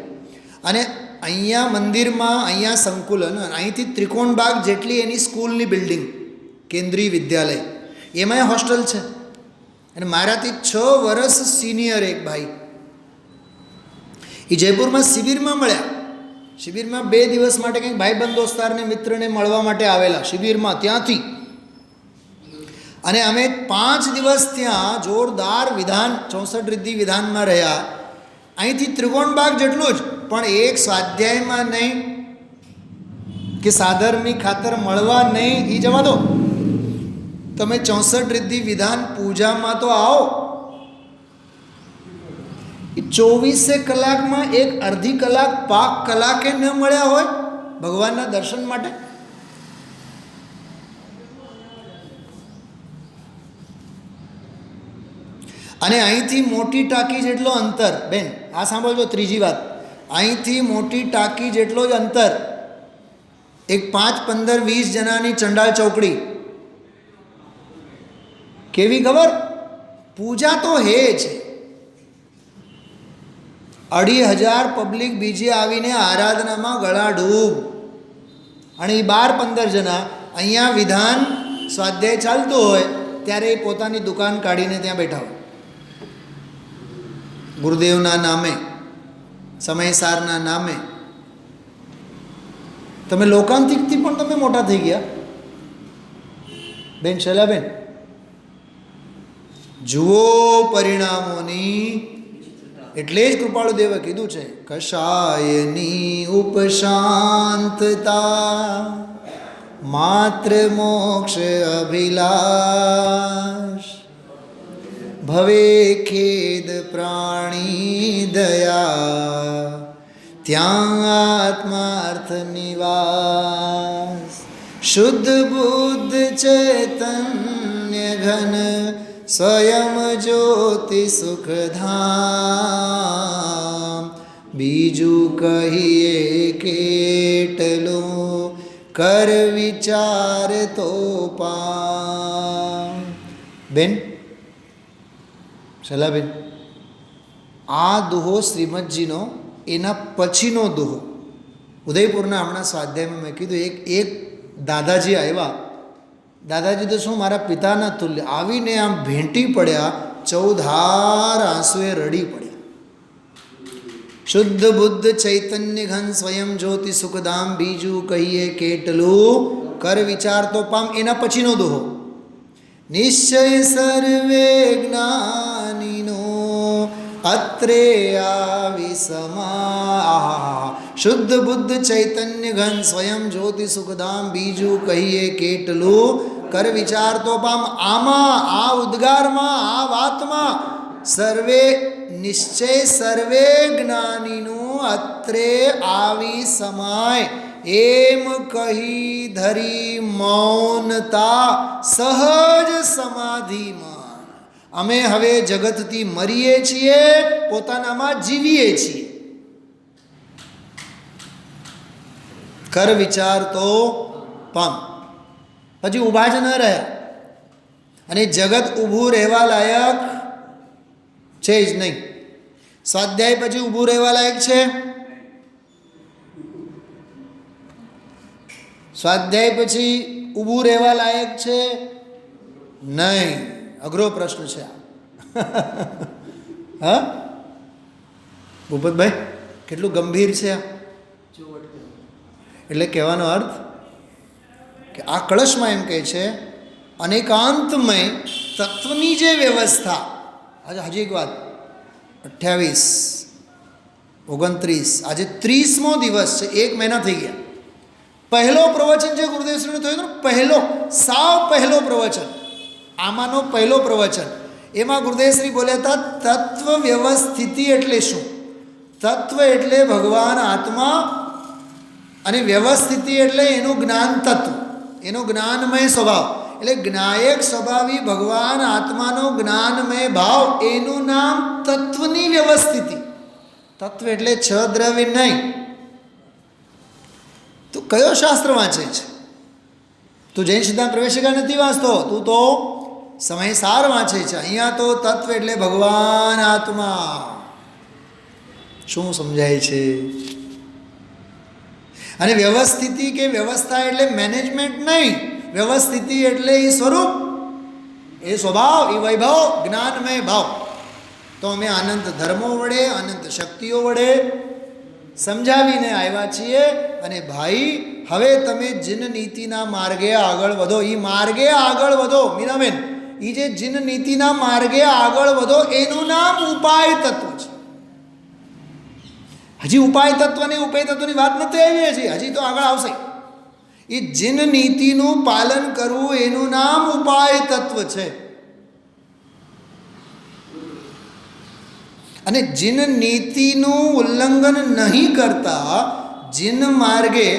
અને અહીંયા મંદિરમાં, અહીંયા સંકુલન, અહીંથી ત્રિકોણબાગ જેટલી એની સ્કૂલની બિલ્ડિંગ, કેન્દ્રીય વિદ્યાલય, એમાંય હોસ્ટેલ છે. અને મારાથી 6 વર્ષ સિનિયર એક ભાઈ, એ જયપુરમાં શિબિરમાં મળ્યા. શિબિરમાં 2 દિવસ માટે કંઈક ભાઈબંધ દોસ્તારને મિત્રને મળવા માટે આવેલા શિબિરમાં, ત્યાંથી. અને અમે 5 દિવસ ત્યાં જોરદાર વિધાન 64 રિદ્ધિ વિધાનમાં રહ્યા. અહીંથી ત્રિકોણબાગ જેટલું જ, પણ એક સ્વાધ્યાયમાં નહીં કે સાધર્મી ખાતર મળવા નહીં, એ જવા દો. તમે 64 રિદ્ધિ વિધાન પૂજામાં તો આવો. 24 કલાકમાં એક અડધી કલાક પાક કલાકે ન મળ્યા હોય ભગવાનના દર્શન માટે. અને અહીંથી મોટી ટાંકી જેટલો અંતર, બેન આ સાંભળજો, ત્રીજી વાત, અહીંથી મોટી ટાંકી જેટલો જ અંતર, એક 5, 15, 20 જણાની ચંડાળ ચોકડી. કેવી ખબર? પૂજા તો હે છે, 2,500 પબ્લિક બીજી આવીને આરાધનામાં ગળા ડૂબ. અને એ 12-15 જણા અહીંયા વિધાન સ્વાધ્યાય ચાલતો હોય ત્યારે એ પોતાની દુકાન કાઢીને ત્યાં બેઠા હોય, ગુરુદેવના નામે, સમયસારના નામે. તમે લોકાંતિકથી પણ તમે મોટા થઈ ગયા બેન શૈલાબેન. જુઓ પરિણામોની. એટલે જ કૃપાળુદેવે કીધું છે, કષાયની ઉપશાંતતા માત્ર મોક્ષ અભિલાષ, ભવે ખેદ પ્રાણી દયા ત્યાં આત્માર્થ નિવાસ. શુદ્ધ બુદ્ધ ચૈતન્ય ઘન સ્વયં જ્યોતિ સુખધામ. બીજું કહીએ કેટલું કર વિચાર તો પામ. બેન શૈલાબેન, આ દુહો શ્રીમદજીનો એના પછીનો દુહો ઉદયપુરના હમણાં સ્વાધ્યાયમાં મેં કીધું એક દાદાજી આવ્યા. દાદાજી તો શું મારા પિતાના તુલ્ય, આવીને આમ ભેંટી પડ્યા, ચૌધાર આંસુએ રડી પડ્યા. શુદ્ધ બુદ્ધ ચૈતન્ય ઘન સ્વયં જ્યોતિ સુખધામ, બીજું કહીએ કેટલું, કર વિચાર તો પામ. એના પછીનો દોહો, નિશ્ચય સર્વે જ્ઞાનીનો અત્રે આવી સમા. શુદ્ધ બુદ્ધ ચૈતન્ય ઘન સ્વયં જ્યોતિ સુખધામ, બીજું કહીએ કેટલું, કર વિચાર તો પામ. આમાં, આ ઉદ્ગારમાં, આ વાતમાં સર્વે નિશ્ચય સર્વે જ્ઞાનીનું અત્રે આવી સમાય, એમ કહી ધરી મૌનતા સહજ સમાધિમાં. અમે હવે જગતથી મરીએ છીએ, પોતાનામાં જીવીએ છીએ. કર વિચાર તો પામ. પછી ઊભા જ ન રહ્યા. અને જગત ઊભું રહેવા લાયક છે જ નહીં. સ્વાધ્યાય પછી ઊભું રહેવા લાયક છે? સ્વાધ્યાય પછી ઊભું રહેવા લાયક છે નહીં. અઘરો પ્રશ્ન છે આ. હા ભૂપતભાઈ, કેટલું ગંભીર છે આ. એટલે કહેવાનો અર્થ કે આ કળશમાં એમ કહે છે અનેકાંતમય તત્વની જે વ્યવસ્થા. હજી એક વાત, 28, 29, આજે 30મો દિવસ છે. 1 મહિના થઈ ગયા. પહેલો પ્રવચન જે ગુરુદેવશ્રીનું થયું હતું, પહેલો, સાવ પહેલો પ્રવચન, આમાંનો પહેલો પ્રવચન, એમાં ગુરુદેવશ્રી બોલ્યા હતા તત્વ વ્યવસ્થિતિ એટલે શું. તત્વ એટલે ભગવાન આત્મા, અને વ્યવસ્થિતિ એટલે એનું જ્ઞાન તત્વ, એનો જ્ઞાનમય સ્વભાવ. એટલે જ્ઞાયક સ્વભાવી ભગવાન આત્માનો જ્ઞાનમય ભાવ, એનું નામ તત્વની વ્યવસ્થિતિ. તત્વ એટલે 6 દ્રવ્ય નહીં. તું કયો શાસ્ત્ર વાંચે છે? તું જૈન સિદ્ધાંત પ્રવેશિકા નથી વાંચતો, તું તો સમયસાર વાંચે છે. અહીંયા તો તત્વ એટલે ભગવાન આત્મા. શું સમજાય છે? અને વ્યવસ્થિતિ કે વ્યવસ્થા એટલે મેનેજમેન્ટ નહીં. વ્યવસ્થિતિ એટલે એ સ્વરૂપ, એ સ્વભાવ, એ વૈભવ, જ્ઞાનમય ભાવ. તો અમે અનંત ધર્મો વડે, અનંત શક્તિઓ વડે સમજાવીને આવ્યા છીએ. અને ભાઈ, હવે તમે જીન નીતિના માર્ગે આગળ વધો. એ માર્ગે આગળ વધો મીનાબેન, એ જે જીન નીતિના માર્ગે આગળ વધો, એનું નામ ઉપાય તત્વ છે. હજી ઉપાય તત્વની ઉપેય તત્વની વાત નથી આવી છે, હજી તો આગળ આવશે. એ જીન નીતિનું પાલન કરવું, એનું નામ ઉપાય તત્વ છે. અને જીન નીતિનું ઉલ્લંઘન નહીં કરતા, જીન માર્ગે,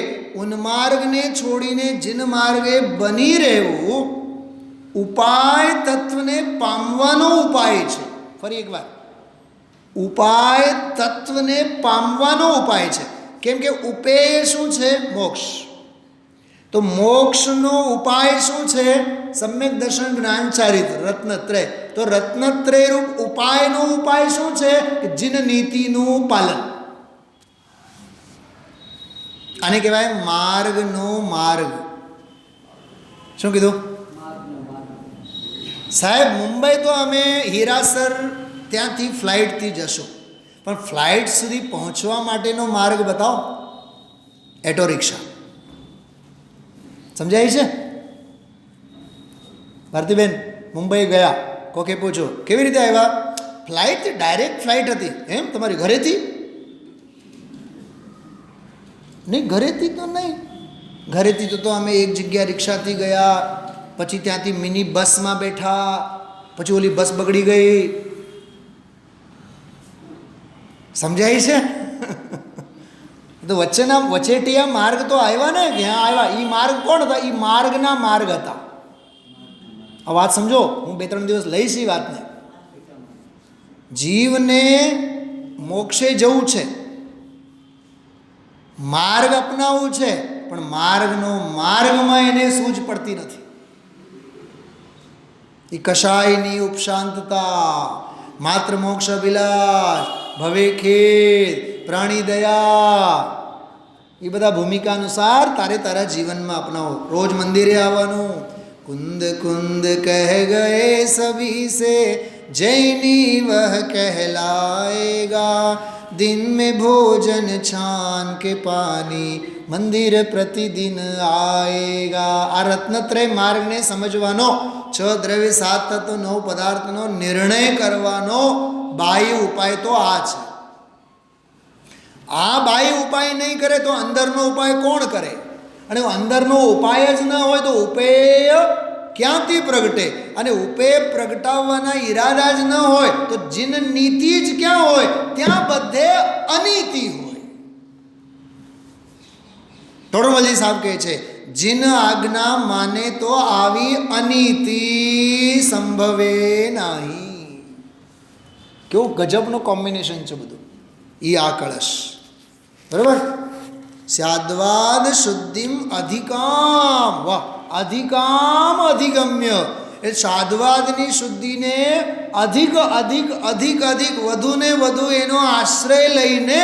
ઉન્માર્ગને છોડીને જીન માર્ગે બની રહેવું, ઉપાય તત્વને પામવાનો ઉપાય છે. ફરી એક વાર, ઉપાય તત્વને પામવાનો ઉપાય છે. કેમ કે ઉપેય શું છે? મોક્ષ. તો મોક્ષનો ઉપાય શું છે? સમ્યક દર્શન જ્ઞાન ચારિત્ર રત્નત્રય. તો રત્નત્રય રૂપ ઉપાયનો ઉપાય શું છે? કે જીન નીતિનું પાલન. આને કહેવાય માર્ગનો માર્ગ. શું કીધું સાહેબ? મુંબઈ તો અમે હીરાસર ત્યાંથી ફ્લાઇટથી જશું, પણ ફ્લાઇટ સુધી પહોંચવા માટેનો માર્ગ બતાવો. એટો રિક્ષા. સમજાય છે? ભારતીબેન મુંબઈ ગયા, કોકે પૂછો કેવી રીતે આવ્યા? ફ્લાઇટ, ડાયરેક્ટ ફ્લાઇટ હતી. એમ? તમારી ઘરેથી? નહીં, ઘરેથી તો નહીં. ઘરેથી તો અમે એક જગ્યા રિક્ષાથી ગયા, પછી ત્યાંથી મિની બસમાં બેઠા, પછી ઓલી બસ બગડી ગઈ. સમજાય છે? તો વચેટિયા માર્ગ તો આવ્યા ને, ક્યાં આવ્યા? એ માર્ગ કોણ હતા? એ માર્ગના માર્ગ હતા. આ વાત સમજો. હું 2-3 દિવસ લઈશ એ વાતને. જીવને મોક્ષે જવું છે, માર્ગ અપનાવવું છે, પણ માર્ગનો માર્ગમાં એને સૂઝ પડતી નથી. એ કશાયની ઉપશાંતતા, માત્ર મોક્ષ અભિલાષ, ભવે ખેદ, પ્રાણી દયા, એ બધા ભૂમિકા અનુસાર તારે તારા જીવનમાં અપનાવો. રોજ મંદિરે આવવાનું. કુંદ કુંદ કહ ગયે સભી સે જૈની વહ કહેલાએગા. दिन में भोजन छान के पानी मंदिर प्रतिदिन आएगा. આ રત્નત્રય માર્ગને સમજવાનો, 6 દ્રવ્ય 7 તત્વ 9 પદાર્થનો નિર્ણય કરવાનો બાહ્ય ઉપાય તો આ છે. આ બાહ્ય ઉપાય નહીં કરે તો અંદરનો ઉપાય કોણ કરે? અને અંદરનો ઉપાય જ ન હોય તો ઉપેય ક્યાંથી પ્રગટે? અને ઉપેય પ્રગટાવવાના ઈરાદા જ ન હોય તો જીન નીતિ જ ક્યાં હોય? ત્યાં બધે અનીતિ હોય. ટોડરમલજી સાહેબ કહે છે, જીન આજ્ઞા માને તો આવી અનીતિ સંભવે નહીં. કેવું ગજબનું કોમ્બિનેશન છે બધું. ઈ આ કળશ બરાબર. સ્યાદ્વાદ શુદ્ધિમ અધિકામ. વાહ, અધિકામ અધિગમ્ય. એ સાધવાદની શુદ્ધિને અધિક અધિક અધિક અધિક વધુ ને વધુ એનો આશ્રય લઈને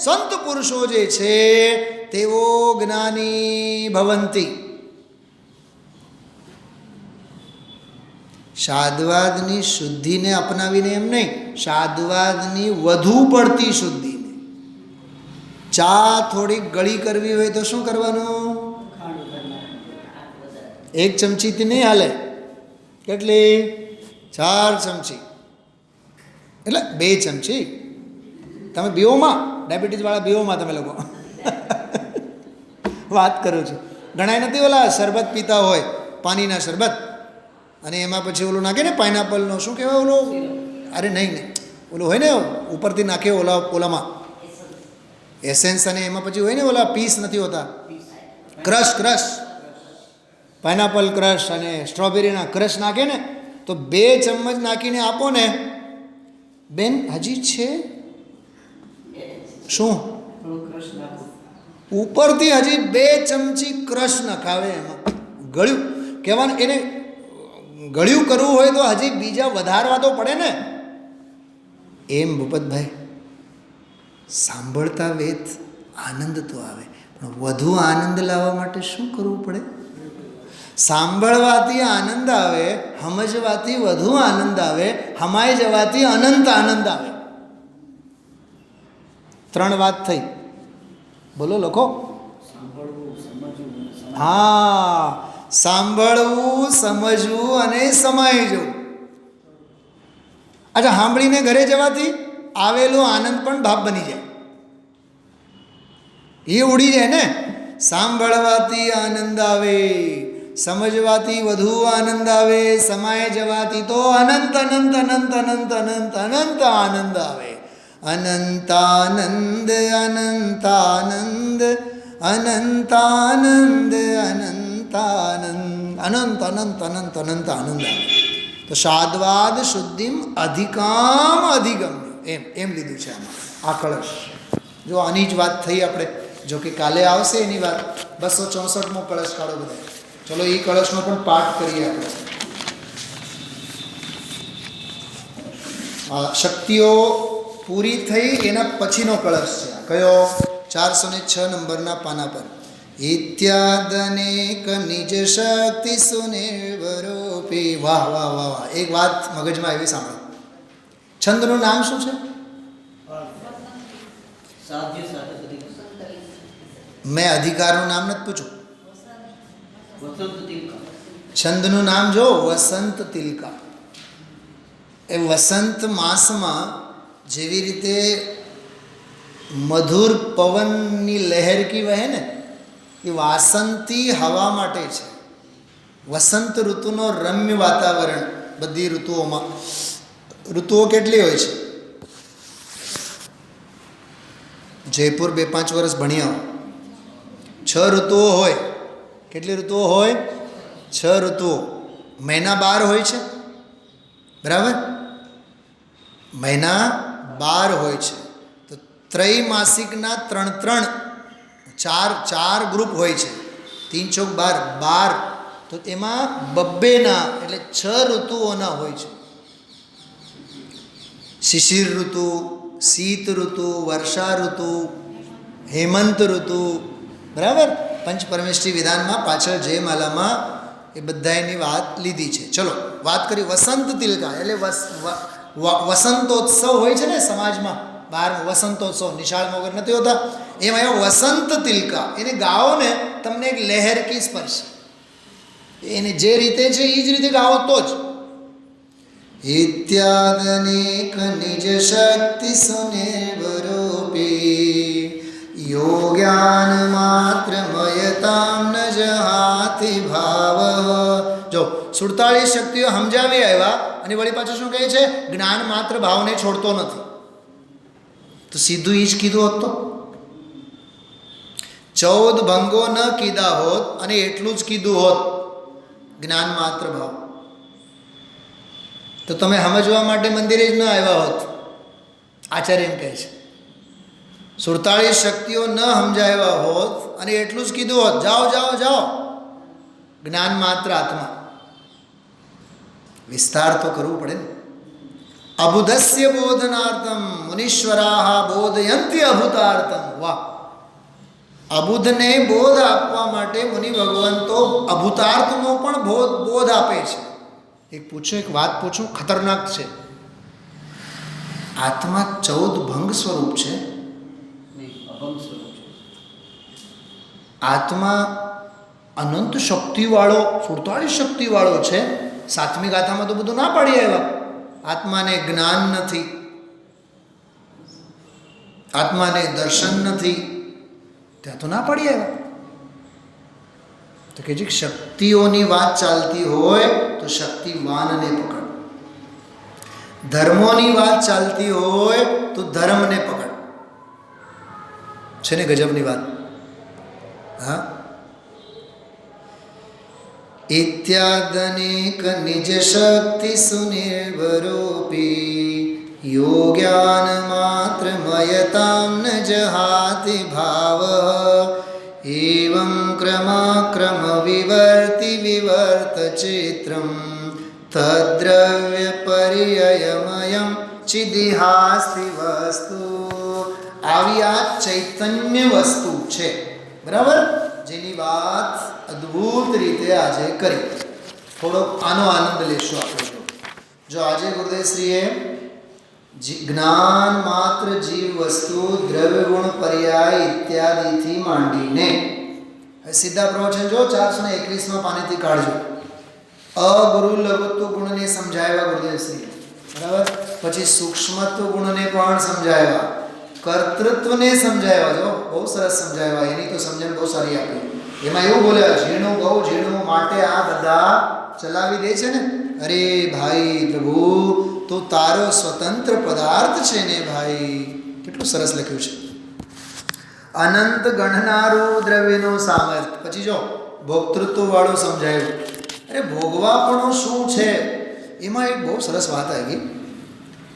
સંત પુરુષો જે છે તેઓ જ્ઞાની ભવંતી. સાધવાદની શુદ્ધિને અપનાવીને એમ નહીં, સાધવાદની વધુ પડતી શુદ્ધિને. ચા થોડીક ગળી કરવી હોય તો શું કરવાનું? 1 ચમચીથી નહીં હાલે. કેટલી? 4 ચમચી એટલે 2 ચમચી. તમે બીઓમાં, ડાયાબિટીસવાળા બીઓમાં તમે લોકો વાત કરું છું. ઘણા નથી ઓલા શરબત પીતા હોય, પાણીના શરબત, અને એમાં પછી ઓલું નાખે ને પાઇનાપલનો, શું કહેવાય ઓલો? અરે નહીં, ઓલું હોય ને ઉપરથી નાખે ઓલામાં એસેન્સ, અને એમાં પછી હોય ને ઓલા પીસ નથી હોતા, ક્રશ પાઇનાપલ ક્રશ અને સ્ટ્રોબેરીના ક્રશ નાખે ને તો 2 ચમચ નાખીને આપો ને બેન, હજી છે શું? ઉપરથી હજી 2 ચમચી ક્રશ નખાવે એમાં. ગળ્યું કહેવાનું, એને ગળ્યું કરવું હોય તો હજી બીજા વધારવા તો પડે ને. એમ ભૂપતભાઈ, સાંભળતા વેત આનંદ તો આવે, પણ વધુ આનંદ લાવવા માટે શું કરવું પડે? સાંભળવાથી આનંદ આવે, સમજવાથી વધુ આનંદ આવે, હમાઈ જવાથી અનંત આનંદ આવે. 3 વાત થઈ. બોલો લખો. હા, સાંભળવું, સમજવું અને સમાઈ જવું. અચ્છા, સાંભળીને ઘરે જવાથી આવેલો આનંદ પણ ભાપ બની જાય, એ ઉડી જાય ને. સાંભળવાથી આનંદ આવે, સમજવાથી વધુ આનંદ આવે, સમાય જવાથી તો અનંત અનંત અનંત અનંત અનંત અનંત આનંદ આવે. અનંતાનંદ અનંતાનંદ અનંતાનંદ અનંતાનંદ અનંત અનંત અનંત અનંત આનંદ આવે. તો સાધવાદ શુદ્ધિમ અધિકામ અધિગમ્ય, એમ લીધું છે આમાં. આ કળશ જો આની જ વાત થઈ આપણે, જો કે કાલે આવશે એની વાત. 264મો કળશ કાઢો બધા. ચલો એ કળશનો પણ પાઠ કરીએ આપણે. શક્તિઓ પૂરી થઈ એના પછીનો કળશ છે. કયો? 406 નંબરના પાના પર. ઇત્યાદનેક નિજ શક્તિ સુનિર્વરોપી. વાહ વાહ વાહ વાહ. એક વાત મગજમાં એવી સાંભળો. છંદનું નામ શું છે? મેં અધિકારનું નામ નથી પૂછ્યું. છંદનું નામ જો વસંત તિલકા. એ વસંત માસમાં જેવી રીતે મધુર પવનની લહેરકી વહે ને, એ વાસંતી હવા માટે છે. વસંત ઋતુનો રમ્ય વાતાવરણ બધી ઋતુઓમાં. ઋતુઓ કેટલી હોય છે? જયપુર 2-5 વર્ષ ભણ્યા હો. 6 ઋતુઓ હોય. કેટલી ઋતુઓ હોય? 6 ઋતુઓ. મહિના 12 હોય છે, બરાબર? મહિના 12 હોય છે. તો ત્રૈમાસિકના 4 ગ્રુપ હોય છે. 3 ચોક 12. તો એમાં 2-2ના એટલે 6 ઋતુઓના હોય છે. શિશિર ઋતુ, શીત ઋતુ, વર્ષા ઋતુ, હેમંત ઋતુ, બરાબર. પંચ પરમેષ્ઠી વિધાનમાં પાછળ જય માલામાં એ બધાની વાત લીધી છે. ચલો વાત કરી વસંત તિલકા, એટલે વસંતોત્સવ હોય છે ને સમાજમાં, બહાર વસંતોત્સવ નિશાળમાં વગર નથી હોતા, એમાં એવા વસંત તિલકા એને ગાઓ ને તમને એક લહેર કી સ્પર્શ, એને જે રીતે છે એ જ રીતે ગાઓ તો જ. ઇત્યાદનેક નિજ શક્તિ સુનિર્વરૂપી યોગ્યાન માત્ર મયતામ ન જહાતિ ભાવ. જો 47 શક્તિઓ સમજાવી આવ્યા અને વળી પાછું શું કહે છે? જ્ઞાન માત્ર ભાવને છોડતો નથી. તો સીધું એ જ કીધું હોત તો 14 ભંગો ન કીધા હોત અને એટલું જ કીધું હોત જ્ઞાન માત્ર ભાવ, તો તમે સમજવા માટે મંદિરે જ ન આવ્યા હોત. આચાર્ય એમ કહે છે 47 શક્તિઓ ન સમજાવ્યા હોત અને એટલું જ કીધું હોત જાઓ જાઓ જાઓ જ્ઞાન માત્ર આત્મા, વિસ્તાર તો કરવું પડે ને. અબુધસ્ય બોધનાર્થમ મુનીશ્વરાહ બોધયંતી અભૂતાર્થમ. વાહ! અબુધને બોધ આપવા માટે મુનિ ભગવંતો અભૂતાર્થનો પણ બોધ આપે છે. એક વાત પૂછું, ખતરનાક છે. આત્મા 14 ભંગ સ્વરૂપ છે. આત્મા અનંત શક્તિવાળો 47 શક્તિવાળો છે. 7મી ગાથામાં તો બધું ના પાડી આવ્યા. આત્માને જ્ઞાન નથી, આત્માને દર્શન નથી, ત્યાં તો ના પાડી આવ્યા. તો કે જે શક્તિઓની વાત ચાલતી હોય તો શક્તિવાનને પકડ, ધર્મોની વાત ચાલતી હોય તો ધર્મને પકડ. છે ને ગજબની વાત? હા. ઇત્યાદનેક નિજ શક્તિ સુનિર્વરૂપી યોગ્યાન માત્ર મયતામ ન જહાતિ ભાવ. એવં ક્રમાક્રમ વિવર્ત ચિત્રમ તદ્રવ્ય પર્યયમયમ ચિદિહાસ્તિ વસ્તુ. આવી આ ચૈતન્ય વસ્તુ છે, બરાબર, જેની વાત અદ્ભુત રીતે આજે કરી. થોડોક આનો આનંદ લેશું આપણે. જો આજે ગુરુદેવશ્રીએ જ્ઞાન માત્ર જીવ વસ્તુ દ્રવ્ય ગુણ પર્યાય ઇત્યાદિથી માંડીને સીધા પ્રવચન જો 421માં પાનેથી કાઢજો. અગુરુ લઘુત્વ ગુણને સમજાવ્યા ગુરુદેવશ્રીએ, બરાબર. પછી સૂક્ષ્મત્વ ગુણને પણ સમજાવ્યા, કર્તૃત્વને સમજાવ્યા. જો બહુ સરસ સમજાવ્યા, એની તો સમજણ બહુ સારી આપી. એમાં એવું બોલ્યા ઝીણું બહુ ઝીણું માટે આ બધા ચલાવી દે છે ને. અરે ભાઈ પ્રભુ, તો તારો સ્વતંત્ર પદાર્થ છે ને ભાઈ. કેટલું સરસ લખ્યું છે. અનંત ગણનારું દ્રવ્યનું સામર્થ્ય. પછી જો ભોક્તૃત્વ વાળું સમજાયું. અરે ભોગવાપણું શું છે એમાં એક બહુ સરસ વાત આવી.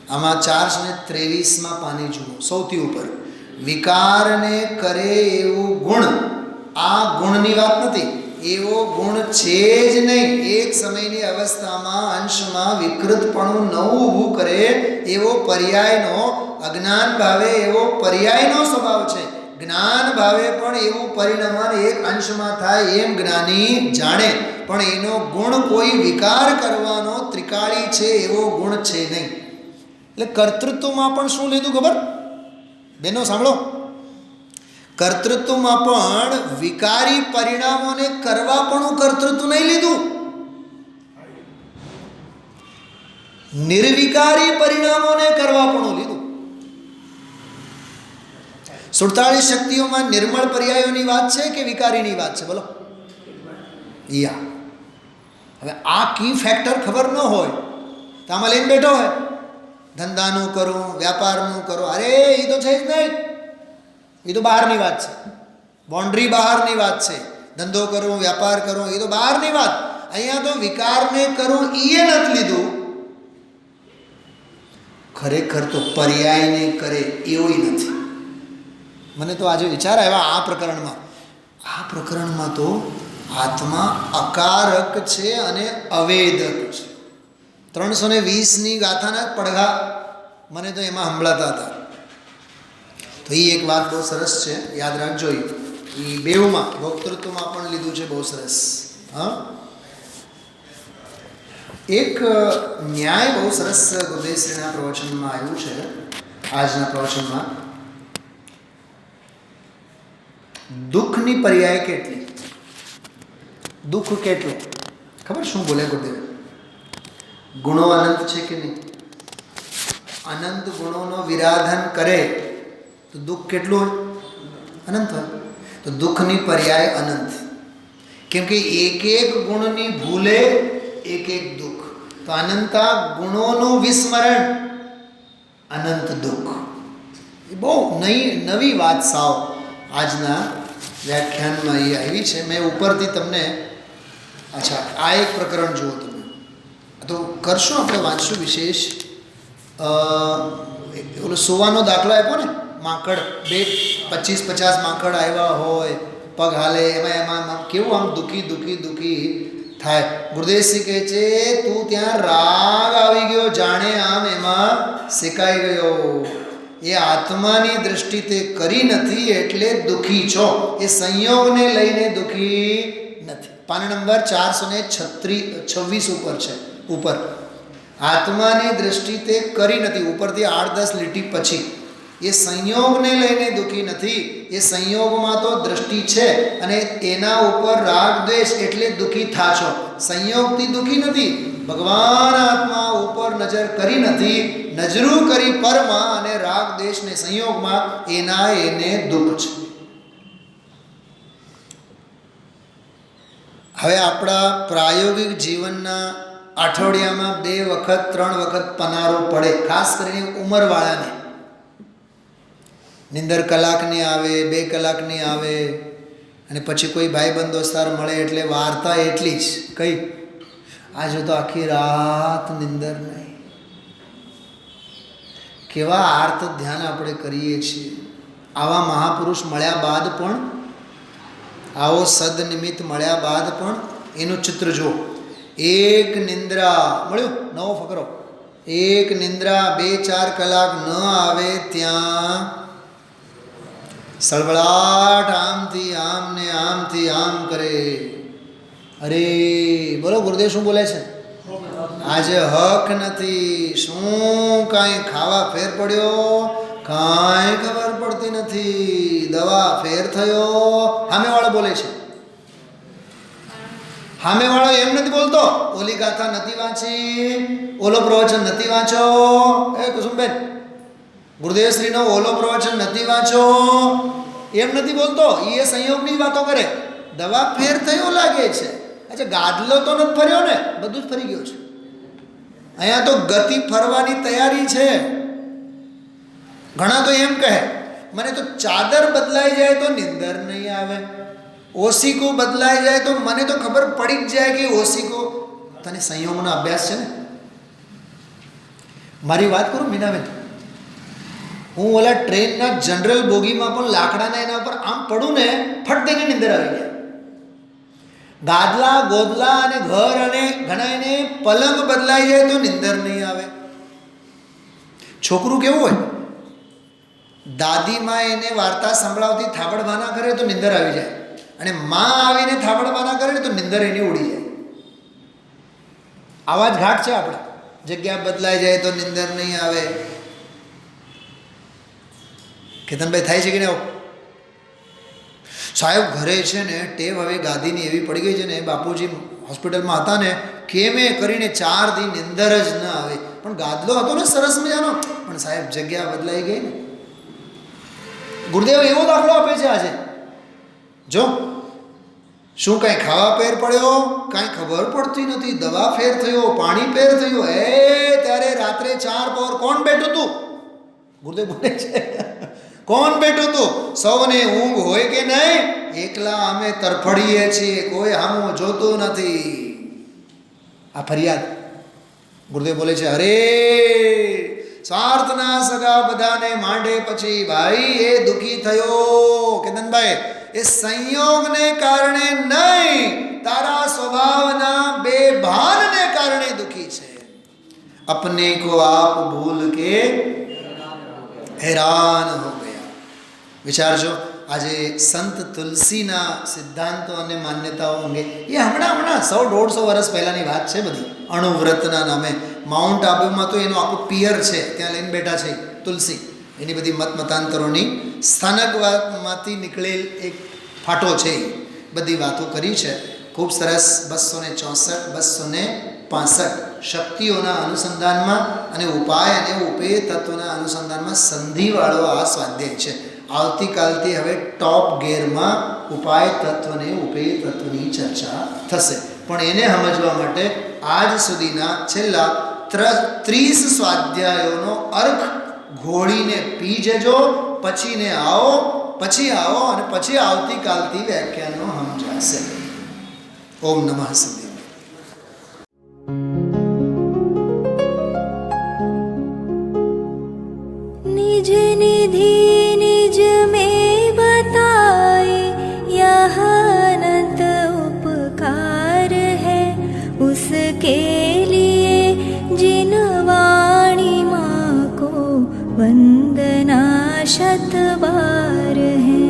આમાં 423માં પાની જુઓ, સૌથી ઉપર. વિકારને કરે એવું ગુણ, આ ગુણની વાત નથી, એવો ગુણ છે જ નહીં. એક સમયની અવસ્થામાં અંશમાં વિકૃતપણું નવું ઊભું કરે એવો પર્યાયનો, અજ્ઞાન ભાવે એવો પર્યાયનો સ્વભાવ છે. જ્ઞાન ભાવે પણ એવું પરિણમન એક અંશમાં થાય એમ જ્ઞાની જાણે, પણ એનો ગુણ કોઈ વિકાર કરવાનો ત્રિકાળી છે એવો ગુણ છે નહીં. એટલે કર્તૃત્વમાં પણ શું લીધું ખબર? બેનો સાંભળો, કર્તૃત્વમાં પણ વિકારી પરિણામોને કરવા પણ કર્તૃત્વ નહીં લીધું, નિર્વિકારી પરિણામોને કરવા પણ લીધું. 47 શક્તિઓમાં નિર્મળ પર્યાયોની વાત છે કે વિકારીની વાત છે? બોલો. યા હવે આ કી ફેક્ટર ખબર ન હોય તો આમાં લઈને બેઠો હોય, ધંધાનું કરું, વ્યાપારનું કરો, અરે એ તો છે જ નહીં, એ તો બહારની વાત છે. બાઉન્ડ્રી બહારની વાત છે. ધંધો કરું, વ્યાપાર કરું, એ તો બહારની વાત. અહીંયા તો વિકારને કરું એ નથી લીધું, ખરેખર તો પર્યાયને કરે એવું નથી. મને તો આજે વિચાર આવ્યા આ પ્રકરણમાં તો આત્મા અકારક છે અને અવેદક છે. 320ની ગાથાના પડઘા મને તો એમાં સંભળાતા હતા. તો એ એક વાત બહુ સરસ છે, યાદ રાખજો. એ બેઉમાં ભોક્તૃત્વમાં પણ લીધું છે. બહુ સરસ. હા, એક ન્યાય બહુ સરસ ગુરુદેવશ્રીના પ્રવચનમાં આવ્યું છે. આજના પ્રવચનમાં દુઃખની પર્યાય કેટલી, દુઃખ કેટલું ખબર શું બોલે ગુરુદેવ? ગુણો અનંત છે કે નહીં? અનંત ગુણોનો વિરાધન કરે તો દુઃખ કેટલું હોય? અનંત હોય. તો દુઃખની પર્યાય અનંત. કેમ કે એક એક ગુણની ભૂલે એક એક દુઃખ. તો અનંતા ગુણોનું વિસ્મરણ, અનંત દુઃખ. એ બહુ નવી વાત સાવ આજના વ્યાખ્યાનમાં એ આવી છે. મેં ઉપરથી તમને અચ્છા આ એક પ્રકરણ જુઓ તમે તો કરશું, આપણે વાંચશું વિશેષ. ઓલો સુવાનો દાખલો આપ્યો ને, માંકડ 25-50 માંકડ આવ્યા હોય, પગ હાલે, એમાં કેવું આમ દુઃખી થાય. ગુરુદેવશ્રી કહે છે તું ત્યાં રાગ આવી ગયો, જાણે આમ એમાં શેકાઈ ગયો. એ આત્માની દૃષ્ટિ તે કરી નથી એટલે દુઃખી છો. એ સંયોગને લઈને દુઃખી નથી. પાન નંબર 426 ઉપર છે. ઉપર આત્માની દૃષ્ટિ તે કરી નથી, ઉપરથી 8-10 લીટી પછી. એ સંયોગને લઈને દુઃખી નથી. એ સંયોગમાં તો દૃષ્ટિ છે અને એના ઉપર રાગ દ્વેષ એટલે દુઃખી થાશો. સંયોગથી દુઃખી નથી. ભગવાન આત્મા ઉપર નજર કરી નથી, નજરું કરી પરમાં અને રાગ દ્વેષને સંયોગમાં એને દુઃખ છે. હવે આપણા પ્રાયોગિક જીવનના અઠવાડિયામાં 2 વખત 3 વખત પનારો પડે, ખાસ કરીને ઉંમરવાળાને. નિંદર કલાકની આવે, 2 કલાકની આવે, અને પછી કોઈ ભાઈબંધ દોસ્તાર મળે એટલે વાર્તા એટલી જ, કઈ આજે તો આખી રાત નિંદર નહીં. કેવા આર્ત ધ્યાન આપણે કરીએ છીએ. આવા મહાપુરુષ મળ્યા બાદ પણ, આવો સદનિમિત્ત મળ્યા બાદ પણ એનું ચિત્ર જુઓ. એક નિંદ્રા મળ્યું, નવો ફકરો. એક નિંદ્રા 2-4 કલાક ન આવે ત્યાં સળવળાટ આમથી આમ ને આમથી આમ કરે. અરે બોલો ગુરુદેવ શું બોલે છે? આજે હક નથી. શું કાંઈ ખાવા ફેર પડ્યો? કાંઈ ખબર પડતી નથી. દવા ફેર થયો? સામેવાળો બોલે છે. સામેવાળો એમ નથી બોલતો, ઓલી ગાથા નથી વાંચી, ઓલો પ્રવચન નથી વાંચો. એ કુસુમબેન, ગુરુદેવશ્રીનો ઓલો પ્રવચન નથી વાંચો, એમ નથી બોલતો. એ સંયોગની વાતો કરે. દવા ફેર થયો લાગે છે. અચ્છા, ગાદલો તો નથી ફર્યો ને? બધું જ ફરી ગયું છે. અહીંયા તો ગતિ ફરવાની તૈયારી છે. ઘણા તો એમ કહે મને તો ચાદર બદલાઈ જાય તો નિંદર નહીં આવે, ઓશિકો બદલાઈ જાય તો મને તો ખબર પડી જ જાય કે ઓશિકો. તને સંયોગનો અભ્યાસ છે ને? મારી વાત કરું મીનાબેન, હું ઓલા ટ્રેનના જનરલ બોગીમાં પણ લાકડાના એના ઉપર આમ પડું ને, ફટ દઈને નિંદર આવી જાય. ગાદલા ગોદલા અને ઘર અને ઘણા એને પલંગ બદલાઈ જાય તો નિંદર નહીં આવે. છોકરું કેવું હોય, દાદીમાં એને વાર્તા સંભળાવતી થાબડવાના કરે તો નિંદર આવી જાય, અને માં આવીને થાબડવાના કરે તો નિંદર એની ઉડી જાય. આવા જ ઘાટ છે આપણે. જગ્યા બદલાઈ જાય તો નિંદર નહીં આવે. કેતનભાઈ થાય છે કે નહીં? સાહેબ ઘરે છે ને ટેવ હવે ગાદીની એવી પડી ગઈ છે ને, બાપુજી હોસ્પિટલમાં હતા ને કેમે કરીને 4 દી નિંદર જ ન આવે. પણ ગાદલો હતો ને સરસ મજાનો, પણ સાહેબ જગ્યા બદલાઈ ગઈ ને. ગુરુદેવ એવો દાખલો આપે છે આજે. જો શું કાંઈ ખાવા ફેર પડ્યો? કાંઈ ખબર પડતી નથી. દવા ફેર થયો, પાણી ફેર થયું. ત્યારે રાત્રે 4 પહોર કોણ બેઠું હતું? ગુરુદેવ બોલે છે કોણ બેઠું હતું? સૌને ઊંઘ હોય કે નહીં? એકલા અમે તરફડીએ છીએ, કોઈ હામું જોતું નથી. આ ફરિયાદ. ગુરુદેવ બોલે છે અરે સ્વાર્થના સગા બધાને માંડે પછી ભાઈ એ દુઃખી થયો. કેતનભાઈ, એ સંયોગને કારણે નહીં, તારા સ્વભાવના બેભાનને કારણે દુઃખી છે. अपने को आप भूल के हैरान हो गया. વિચારજો, આજે સંત તુલસીના સિદ્ધાંતો અને માન્યતાઓ અંગે એ હમણાં 100-150 વર્ષ પહેલાંની વાત છે બધી. અણુવ્રતના નામે માઉન્ટ આબુમાં તો એનો આખું પિયર છે, ત્યાં લઈને બેઠા છે તુલસી. એની બધી મતમતાંતરોની સ્થાનકવાદમાંથી નીકળેલ એક ફાટો છે, બધી વાતો કરી છે. ખૂબ સરસ. 264-265 શક્તિઓના અનુસંધાનમાં અને ઉપાય અને ઉપેય તત્વના અનુસંધાનમાં સંધિવાળો આ સ્વાધ્યાય છે. આવતીકાલથી હવે ટોપ ગેરમાં ઉપાય તત્વને ઉપેય તત્વની ચર્ચા થશે. પણ એને સમજવા માટે આજ સુધીના છેલ્લા 30 સ્વાધ્યાયોનો અર્થ ઘોળીને પી જજો, પછી આવો અને પછી આવતીકાલથી વ્યાખ્યાનો સમજાશે. ઓમ નમઃ શિવાય. निज निधि निज में बताए यह अनंत उपकार है, उसके लिए जिन वाणी माँ को वंदना शत बार है,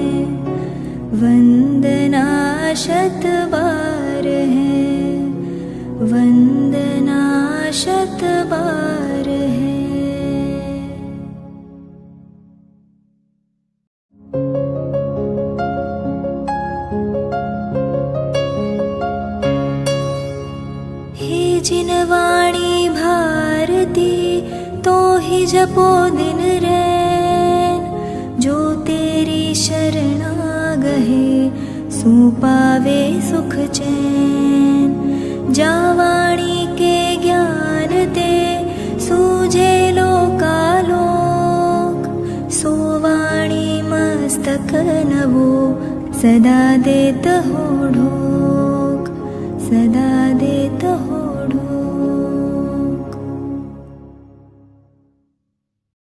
वंदना शत बार है, वंदना शत बार है. जिन वाणी भारती तो ही जपो दिन रैन, जो तेरी शरणा गहे सो पावे सुख चैन. जा वाणी के ज्ञान ते सूझे लोकालोक, सो वाणी मस्तक नवो सदा देत हो ढोक, सदा दे